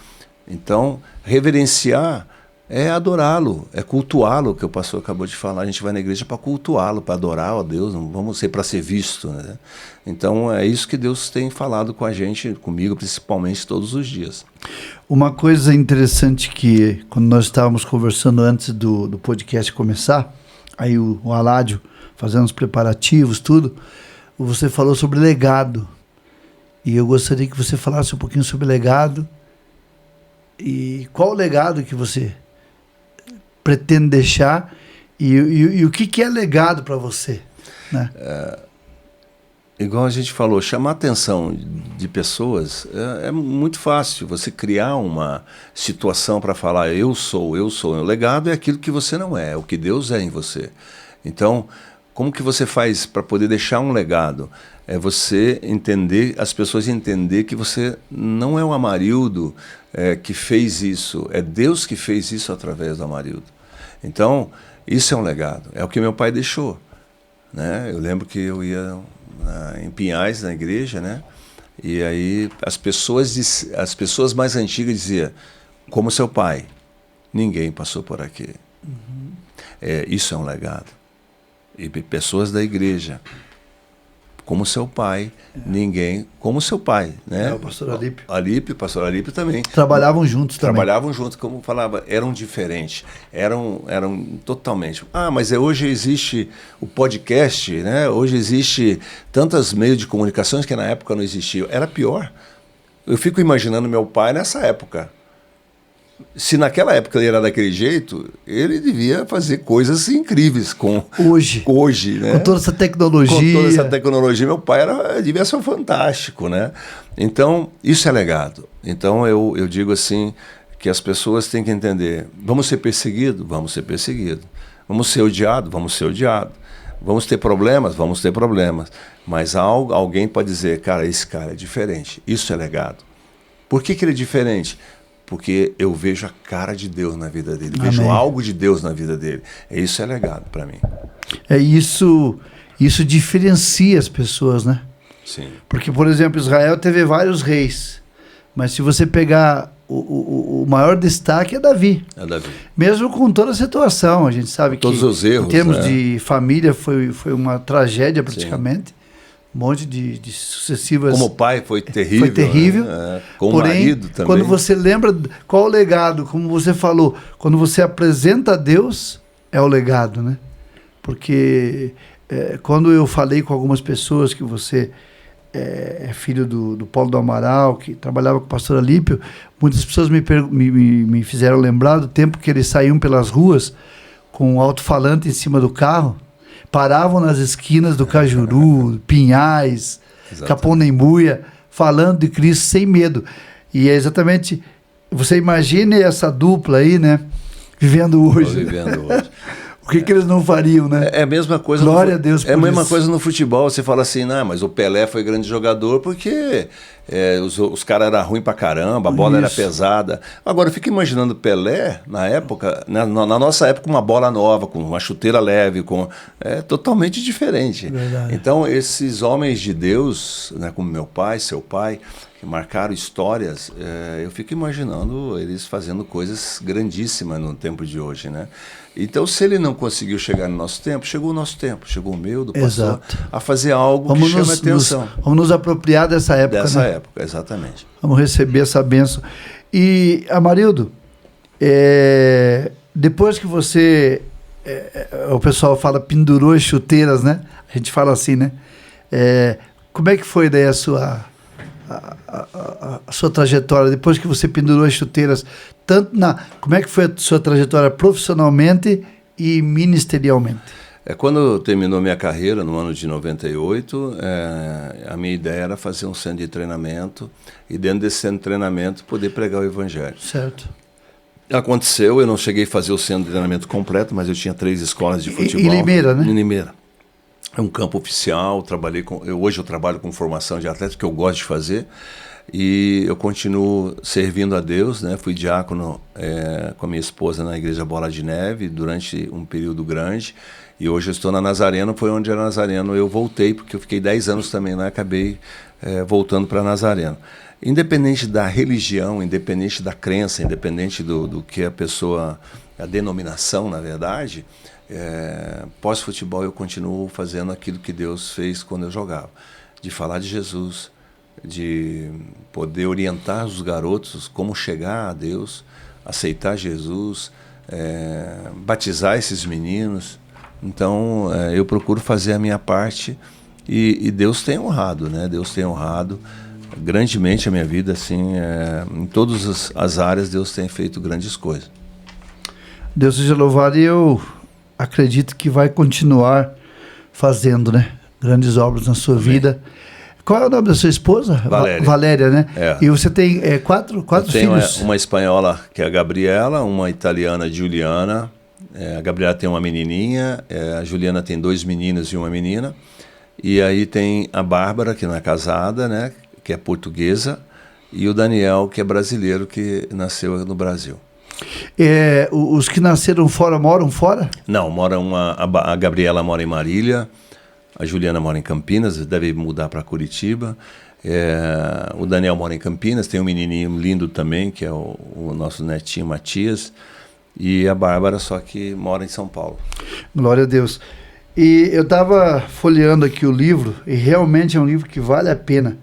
Então, reverenciar é adorá-lo, é cultuá-lo, que o pastor acabou de falar. A gente vai na igreja para cultuá-lo, para adorar a Deus, não vamos ser para ser visto, né? Então é isso que Deus tem falado com a gente, comigo principalmente, todos os dias. Uma coisa interessante que, quando nós estávamos conversando antes do podcast começar, aí o Aládio fazendo os preparativos, tudo, você falou sobre legado. E eu gostaria que você falasse um pouquinho sobre legado. E qual o legado que você pretende deixar e o que é legado para você, né? Igual a gente falou, chamar a atenção de pessoas é muito fácil. Você criar uma situação para falar eu sou. O legado é aquilo que você não é, o que Deus é em você. Então, como que você faz para poder deixar um legado? É você entender, as pessoas entender que você não é o Amarildo que fez isso, é Deus que fez isso através do Amarildo. Então, isso é um legado, é o que meu pai deixou, né? Eu lembro que eu ia em Pinhais, na igreja, né? E aí as pessoas mais antigas diziam, como seu pai, ninguém passou por aqui. Isso é um legado. E pessoas da igreja, como seu pai, ninguém como seu pai, né? O pastor Alípio. O pastor Alípio também. Trabalhavam juntos também. Trabalhavam juntos, como falava, eram diferentes, eram totalmente. Mas hoje existe o podcast, né? Hoje existe tantos meios de comunicações que na época não existiam. Era pior. Eu fico imaginando meu pai nessa época. Se naquela época ele era daquele jeito, ele devia fazer coisas incríveis hoje, né? Com toda essa tecnologia. Meu pai devia ser fantástico, né? Então, isso é legado. Então, eu digo assim, que as pessoas têm que entender, vamos ser perseguidos? Vamos ser perseguidos. Vamos ser odiados? Vamos ser odiados. Vamos ter problemas? Vamos ter problemas. Mas alguém pode dizer, cara, esse cara é diferente. Isso é legado. Por que ele é diferente? Porque eu vejo a cara de Deus na vida dele, Amém. Vejo algo de Deus na vida dele. Isso é legado para mim. Isso diferencia as pessoas, né? Sim. Porque, por exemplo, Israel teve vários reis, mas se você pegar o maior destaque é Davi. É Davi. Mesmo com toda a situação, a gente sabe que todos os erros, em termos de família foi uma tragédia praticamente. Sim. Um monte de sucessivas... Como pai foi terrível. Foi terrível. Né? Como marido também. Quando você lembra qual o legado, como você falou, quando você apresenta a Deus, é o legado, né? Porque quando eu falei com algumas pessoas que você é filho do Paulo do Amaral, que trabalhava com o pastor Alípio, muitas pessoas me fizeram lembrar do tempo que eles saíam pelas ruas com um alto-falante em cima do carro, paravam nas esquinas do Cajuru, Pinhais, Caponembuia, falando de Cristo sem medo. E é exatamente, você imagine essa dupla aí, né? Vivendo hoje. Por que eles não fariam, né? É a mesma coisa. Glória a Deus por É a mesma isso. coisa no futebol. Você fala assim, não, mas o Pelé foi grande jogador porque os caras eram ruins pra caramba, a bola era Isso. pesada. Agora, eu fico imaginando o Pelé, na época, na nossa época, uma bola nova, com uma chuteira leve, é totalmente diferente. Verdade. Então, esses homens de Deus, né, como meu pai, seu pai, que marcaram histórias, eu fico imaginando eles fazendo coisas grandíssimas no tempo de hoje, né? Então, se ele não conseguiu chegar no nosso tempo, chegou o nosso tempo, chegou o meu, do pastor, Exato. a fazer algo que chama atenção. Vamos nos apropriar dessa época, Dessa né? época, exatamente. Vamos receber essa bênção. E, Amarildo, depois que você, o pessoal fala pendurou as chuteiras, né? A gente fala assim, né? Como é que foi daí a sua trajetória, depois que você pendurou as chuteiras, como é que foi a sua trajetória profissionalmente e ministerialmente? Quando terminou minha carreira, no ano de 98, a minha ideia era fazer um centro de treinamento e dentro desse centro de treinamento poder pregar o evangelho. Certo. Aconteceu, eu não cheguei a fazer o centro de treinamento completo, mas eu tinha 3 escolas de futebol. Em Limeira, né? Em Limeira. É um campo oficial, hoje eu trabalho com formação de atletas, que eu gosto de fazer, e eu continuo servindo a Deus, né? Fui diácono com a minha esposa na Igreja Bola de Neve durante um período grande, e hoje eu estou na Nazareno. Foi onde era Nazareno eu voltei, porque eu fiquei 10 anos também lá e acabei voltando para Nazareno. Independente da religião, independente da crença, independente do que a pessoa, a denominação, na verdade, pós-futebol eu continuo fazendo aquilo que Deus fez quando eu jogava, de falar de Jesus, de poder orientar os garotos como chegar a Deus, aceitar Jesus, batizar esses meninos. Então eu procuro fazer a minha parte e Deus tem honrado, né? Deus tem honrado grandemente a minha vida, assim, em todas as áreas Deus tem feito grandes coisas. Deus seja louvado, e eu acredito que vai continuar fazendo, né? Grandes obras na sua vida. Qual é o nome da sua esposa? Valéria. Valéria, né? É. E você tem quatro filhos? Tenho uma espanhola, que é a Gabriela, uma italiana, Juliana. A Gabriela tem uma menininha, a Juliana tem 2 meninos e uma menina. E aí tem a Bárbara, que não é casada, né? Que é portuguesa, e o Daniel, que é brasileiro, que nasceu no Brasil. Os que nasceram fora moram fora? Não, a Gabriela mora em Marília, a Juliana mora em Campinas, deve mudar para Curitiba. O Daniel mora em Campinas, tem um menininho lindo também, que é o nosso netinho Matias, e a Bárbara só que mora em São Paulo. Glória a Deus. E eu estava folheando aqui o livro, e realmente é um livro que vale a pena.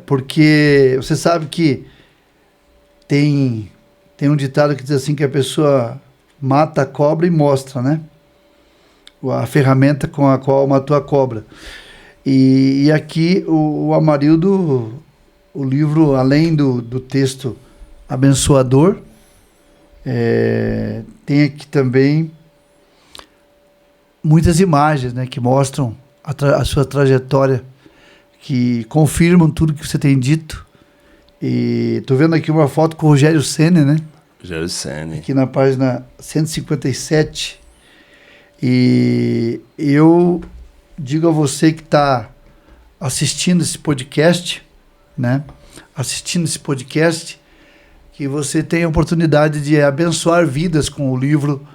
Porque você sabe que tem um ditado que diz assim, que a pessoa mata a cobra e mostra, né? A ferramenta com a qual matou a cobra. E aqui o Amarildo, o livro, além do texto abençoador, tem aqui também muitas imagens, né, que mostram a sua trajetória, que confirmam tudo que você tem dito. E estou vendo aqui uma foto com o Rogério Ceni, né? Rogério Ceni. Aqui na página 157. E eu digo a você que está assistindo esse podcast, né? Assistindo esse podcast, que você tem a oportunidade de abençoar vidas com o livro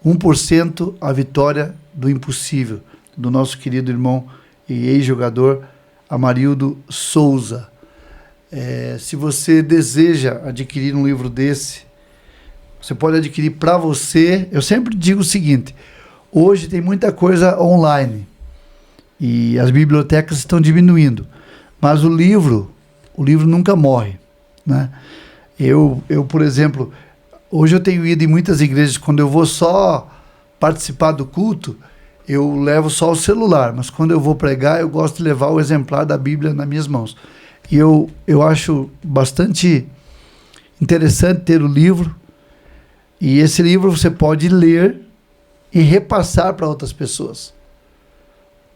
1% A Vitória do Impossível, do nosso querido irmão e ex-jogador Amarildo Souza. Se você deseja adquirir um livro desse, você pode adquirir para você. Eu sempre digo o seguinte: hoje tem muita coisa online e as bibliotecas estão diminuindo, mas o livro nunca morre, né? Eu, por exemplo, hoje eu tenho ido em muitas igrejas. Quando eu vou só participar do culto, eu levo só o celular, mas quando eu vou pregar, eu gosto de levar o exemplar da Bíblia nas minhas mãos. E eu acho bastante interessante ter o livro, e esse livro você pode ler e repassar para outras pessoas.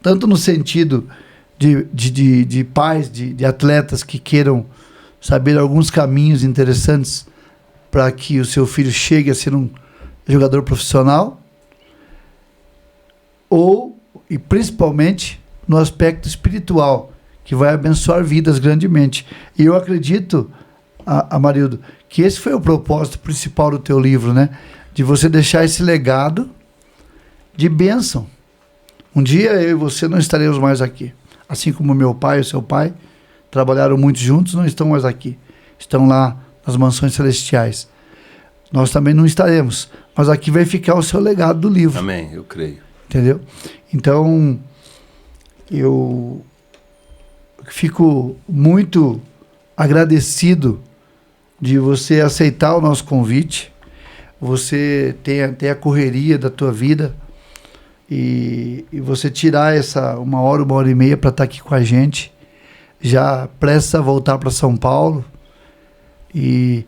Tanto no sentido de pais, de atletas que queiram saber alguns caminhos interessantes para que o seu filho chegue a ser um jogador profissional, e principalmente no aspecto espiritual, que vai abençoar vidas grandemente. E eu acredito, Amarildo, que esse foi o propósito principal do teu livro, né? De você deixar esse legado de bênção. Um dia eu e você não estaremos mais aqui. Assim como meu pai e o seu pai trabalharam muito juntos, não estão mais aqui. Estão lá nas mansões celestiais. Nós também não estaremos. Mas aqui vai ficar o seu legado do livro. Amém, eu creio. Entendeu? Então, eu fico muito agradecido de você aceitar o nosso convite. Você tem a correria da tua vida e você tirar essa 1 hora e meia para estar aqui com a gente, já prestes a voltar para São Paulo. E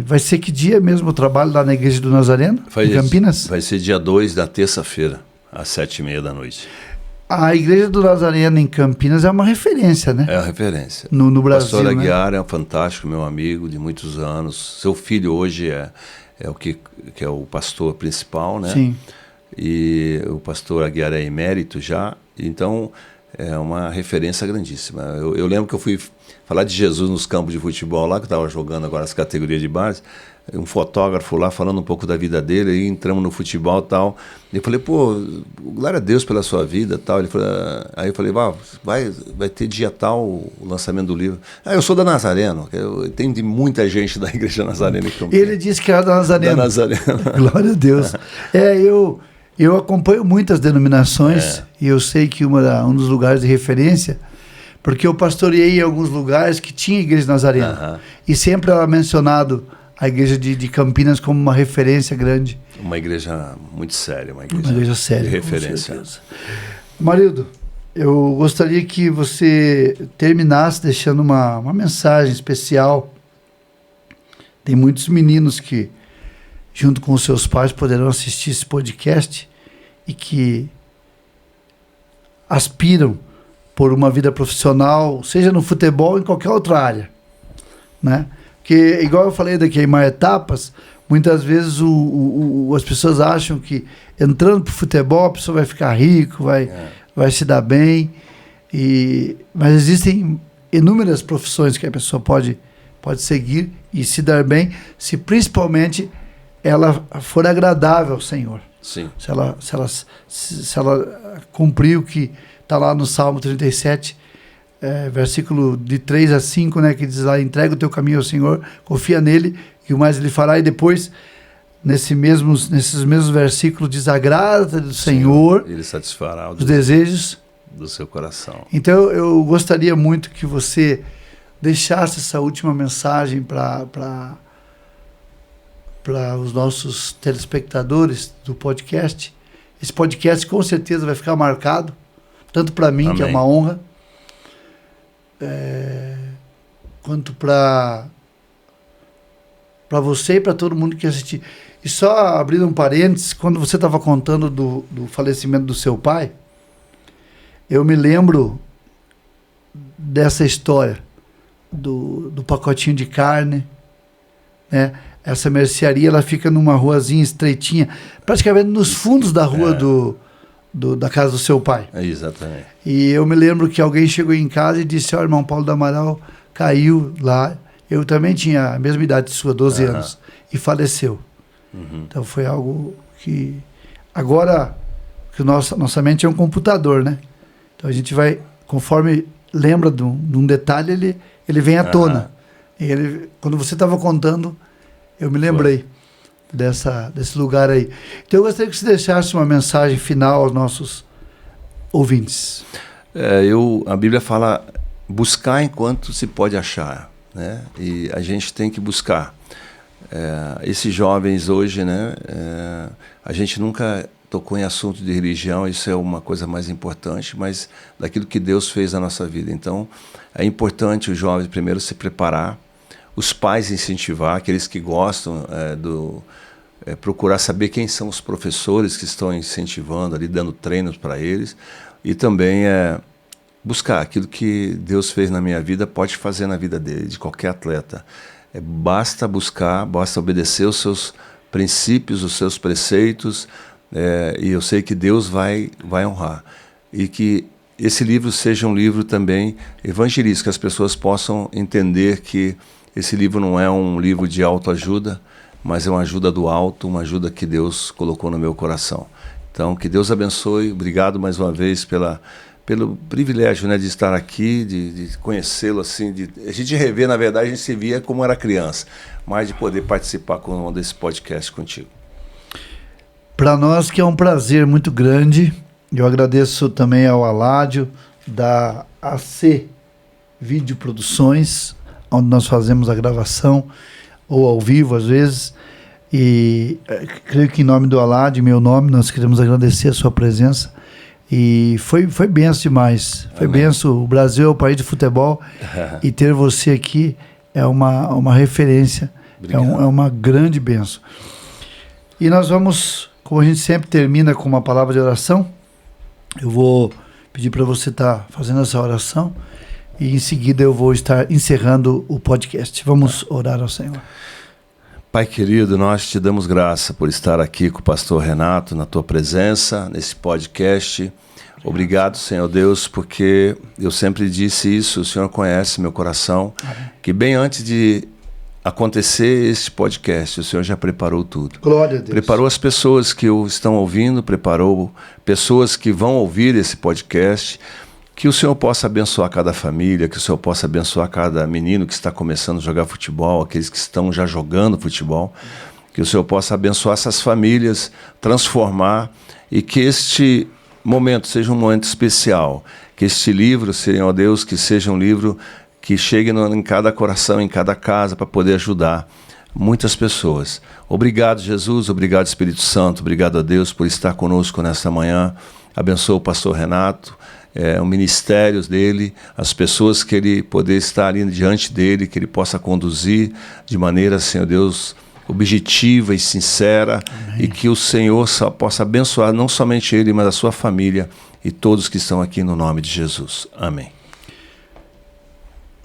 vai ser que dia mesmo o trabalho lá na Igreja do Nazareno, em Campinas? Vai ser dia 2 da terça-feira, às 7h30 da noite. A Igreja do Nazareno em Campinas é uma referência, né? É a referência. No Brasil, O pastor Aguiar, né? é um fantástico, meu amigo de muitos anos. Seu filho hoje é o que é o pastor principal, né? Sim. E o pastor Aguiar é emérito já, então é uma referência grandíssima. Eu lembro que eu fui falar de Jesus nos campos de futebol lá, que eu estava jogando agora as categorias de base, um fotógrafo lá falando um pouco da vida dele, aí entramos no futebol e tal, e eu falei, pô, glória a Deus pela sua vida tal. Ele falou, aí eu falei, vai ter dia tal o lançamento do livro. Eu sou da Nazareno, eu tenho de muita gente da Igreja Nazarena. Ele disse que era da Nazareno. Da Nazareno. Glória a Deus. Eu acompanho muitas denominações e eu sei que um dos lugares de referência, porque eu pastoreei em alguns lugares que tinha Igreja Nazarena. E sempre era mencionado a Igreja de Campinas como uma referência grande. Uma igreja muito séria, uma igreja séria, de referência. Marildo, eu gostaria que você terminasse deixando uma mensagem especial. Tem muitos meninos que, junto com os seus pais, poderão assistir esse podcast e que aspiram por uma vida profissional, seja no futebol ou em qualquer outra área, né? Porque, igual eu falei da queimar etapas, muitas vezes as pessoas acham que entrando para o futebol a pessoa vai ficar rico, vai se dar bem, mas existem inúmeras profissões que a pessoa pode seguir e se dar bem, se principalmente ela for agradável ao Senhor. Sim. Se ela cumprir o que está lá no Salmo 37, versículo de 3 a 5, né, que diz lá, entrega o teu caminho ao Senhor, confia nele e o mais ele fará. E depois, nesses mesmos versículos, diz, agrada do Senhor, ele satisfará os desejos do seu coração. Então eu gostaria muito que você deixasse essa última mensagem para os nossos telespectadores do podcast. Esse podcast com certeza vai ficar marcado, tanto para mim, Amém. que é uma honra, quanto para você e para todo mundo que assistir. E só abrindo um parênteses, quando você estava contando do falecimento do seu pai, eu me lembro dessa história do pacotinho de carne, né? Essa mercearia, ela fica numa ruazinha estreitinha, praticamente nos fundos da rua da casa do seu pai. Exatamente. E eu me lembro que alguém chegou em casa e disse, irmão Paulo do Amaral caiu lá. Eu também tinha a mesma idade sua, 12 anos, e faleceu. Então foi algo que... Agora, que nossa mente é um computador, né? Então a gente vai, conforme lembra de um detalhe, ele vem à tona. E quando você estava contando, eu me lembrei desse lugar aí. Então eu gostaria que você deixasse uma mensagem final aos nossos ouvintes. A Bíblia fala buscar enquanto se pode achar, né? E a gente tem que buscar. Esses jovens hoje, né? A gente nunca tocou em assunto de religião, isso é uma coisa mais importante, mas daquilo que Deus fez na nossa vida. Então é importante os jovens primeiro se preparar, os pais incentivar, aqueles que gostam procurar saber quem são os professores que estão incentivando ali, dando treinos para eles, e também buscar aquilo que Deus fez na minha vida, pode fazer na vida dele, de qualquer atleta. Basta buscar, basta obedecer os seus princípios, os seus preceitos, e eu sei que Deus vai honrar. E que esse livro seja um livro também evangelístico, que as pessoas possam entender que esse livro não é um livro de autoajuda, mas é uma ajuda do alto, uma ajuda que Deus colocou no meu coração. Então, que Deus abençoe. Obrigado mais uma vez pelo privilégio, né, de estar aqui, de conhecê-lo assim, de a gente rever, na verdade, a gente se via como era criança, mas de poder participar desse podcast contigo. Para nós que é um prazer muito grande, eu agradeço também ao Aládio, da AC Vídeo Produções, onde nós fazemos a gravação, ou ao vivo às vezes, e creio que em nome do Aládio, meu nome, nós queremos agradecer a sua presença. E foi benção demais. Foi benção. O Brasil é o país de futebol e ter você aqui é uma referência. É uma grande benção. E nós vamos, como a gente sempre termina com uma palavra de oração, eu vou pedir para você estar fazendo essa oração e em seguida eu vou estar encerrando o podcast. Vamos orar ao Senhor. Pai querido, nós te damos graça por estar aqui com o pastor Renato, na tua presença, nesse podcast. Obrigado, Senhor Deus, porque eu sempre disse isso, o Senhor conhece meu coração, que bem antes de acontecer este podcast, o Senhor já preparou tudo. Glória a Deus. Preparou as pessoas que o estão ouvindo, preparou pessoas que vão ouvir esse podcast. Que o Senhor possa abençoar cada família, que o Senhor possa abençoar cada menino que está começando a jogar futebol, aqueles que estão já jogando futebol, que o Senhor possa abençoar essas famílias, transformar, e que este momento seja um momento especial, que este livro, Senhor Deus, que seja um livro que chegue em cada coração, em cada casa, para poder ajudar muitas pessoas. Obrigado, Jesus, obrigado, Espírito Santo, obrigado a Deus por estar conosco nesta manhã. Abençoa o pastor Renato, o ministério dele, as pessoas que ele poder estar ali diante dele, que ele possa conduzir de maneira, Senhor Deus, objetiva e sincera. Amém. E que o Senhor possa abençoar não somente ele, mas a sua família e todos que estão aqui no nome de Jesus. Amém.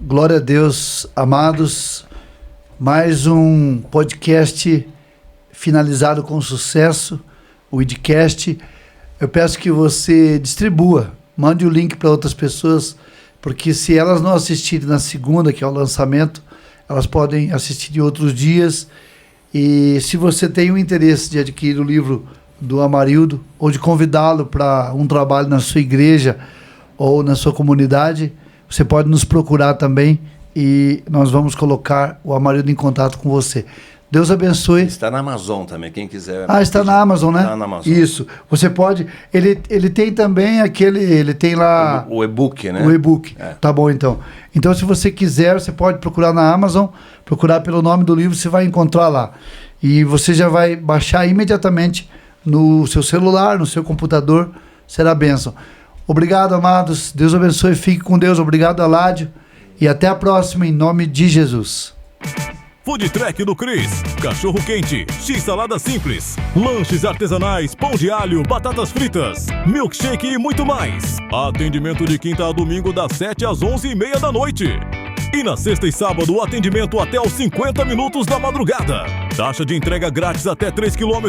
Glória a Deus, amados. Mais um podcast finalizado com sucesso, o idcast. Eu peço que você distribua, mande o link para outras pessoas, porque se elas não assistirem na segunda, que é o lançamento, elas podem assistir em outros dias. E se você tem o interesse de adquirir o livro do Amarildo, ou de convidá-lo para um trabalho na sua igreja ou na sua comunidade, você pode nos procurar também e nós vamos colocar o Amarildo em contato com você. Deus abençoe. Está na Amazon também, quem quiser. Está na Amazon, né? Está na Amazon. Isso. Você pode... Ele tem também ele tem lá... O e-book, né? O e-book. Tá bom, então. Então, se você quiser, você pode procurar na Amazon, procurar pelo nome do livro, você vai encontrar lá. E você já vai baixar imediatamente no seu celular, no seu computador. Será bênção. Obrigado, amados. Deus abençoe. Fique com Deus. Obrigado, Aládio. E até a próxima, em nome de Jesus. Food Truck do Cris, cachorro quente, x-salada simples, lanches artesanais, pão de alho, batatas fritas, milkshake e muito mais. Atendimento de quinta a domingo das 7 às 11h30 da noite. E na sexta e sábado, o atendimento até os 50 minutos da madrugada. Taxa de entrega grátis até 3 km.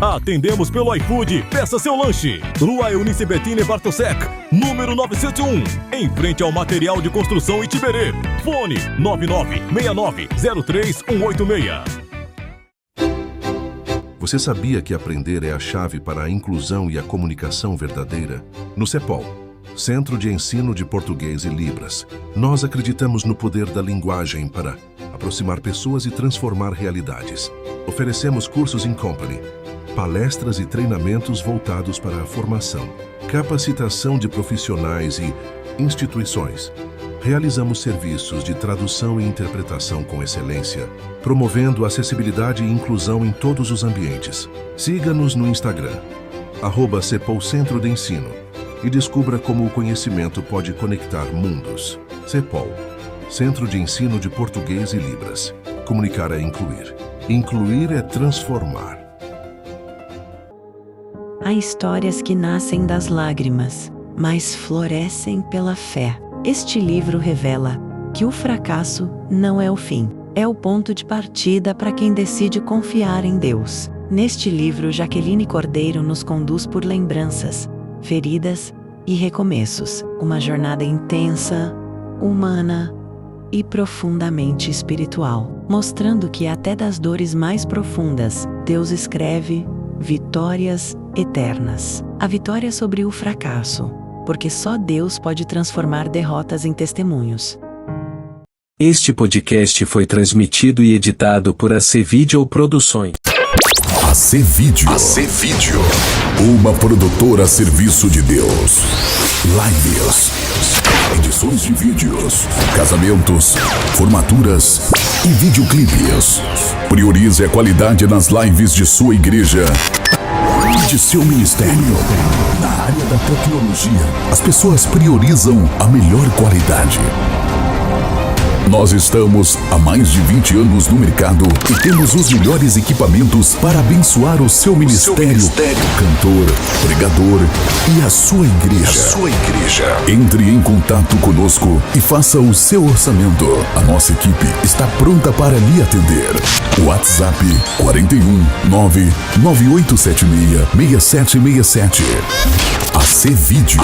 Atendemos pelo iFood. Peça seu lanche. Rua Eunice Bettine Bartosek, número 901. Em frente ao material de construção Itiberê. Fone 996903-186. Você sabia que aprender é a chave para a inclusão e a comunicação verdadeira? No CEPOL, Centro de Ensino de Português e Libras, nós acreditamos no poder da linguagem para aproximar pessoas e transformar realidades. Oferecemos cursos in company, palestras e treinamentos voltados para a formação, capacitação de profissionais e instituições. Realizamos serviços de tradução e interpretação com excelência, promovendo acessibilidade e inclusão em todos os ambientes. Siga-nos no Instagram, @CEPOL Centro de Ensino, e descubra como o conhecimento pode conectar mundos. CEPOL, Centro de Ensino de Português e Libras. Comunicar é incluir. Incluir é transformar. Há histórias que nascem das lágrimas, mas florescem pela fé. Este livro revela que o fracasso não é o fim, é o ponto de partida para quem decide confiar em Deus. Neste livro, Jaqueline Cordeiro nos conduz por lembranças, feridas e recomeços. Uma jornada intensa, humana e profundamente espiritual, mostrando que até das dores mais profundas, Deus escreve vitórias eternas. A vitória sobre o fracasso, porque só Deus pode transformar derrotas em testemunhos. Este podcast foi transmitido e editado por AC Video Produções. AC Video. Uma produtora a serviço de Deus. Lives, edições de vídeos, casamentos, formaturas e videoclipes. Priorize a qualidade nas lives de sua igreja e de seu ministério. Na área da tecnologia, as pessoas priorizam a melhor qualidade. Nós estamos há mais de 20 anos no mercado e temos os melhores equipamentos para abençoar o seu ministério, cantor, pregador e a sua igreja. Entre em contato conosco e faça o seu orçamento. A nossa equipe está pronta para lhe atender. WhatsApp 41 99876 6767. AC Video.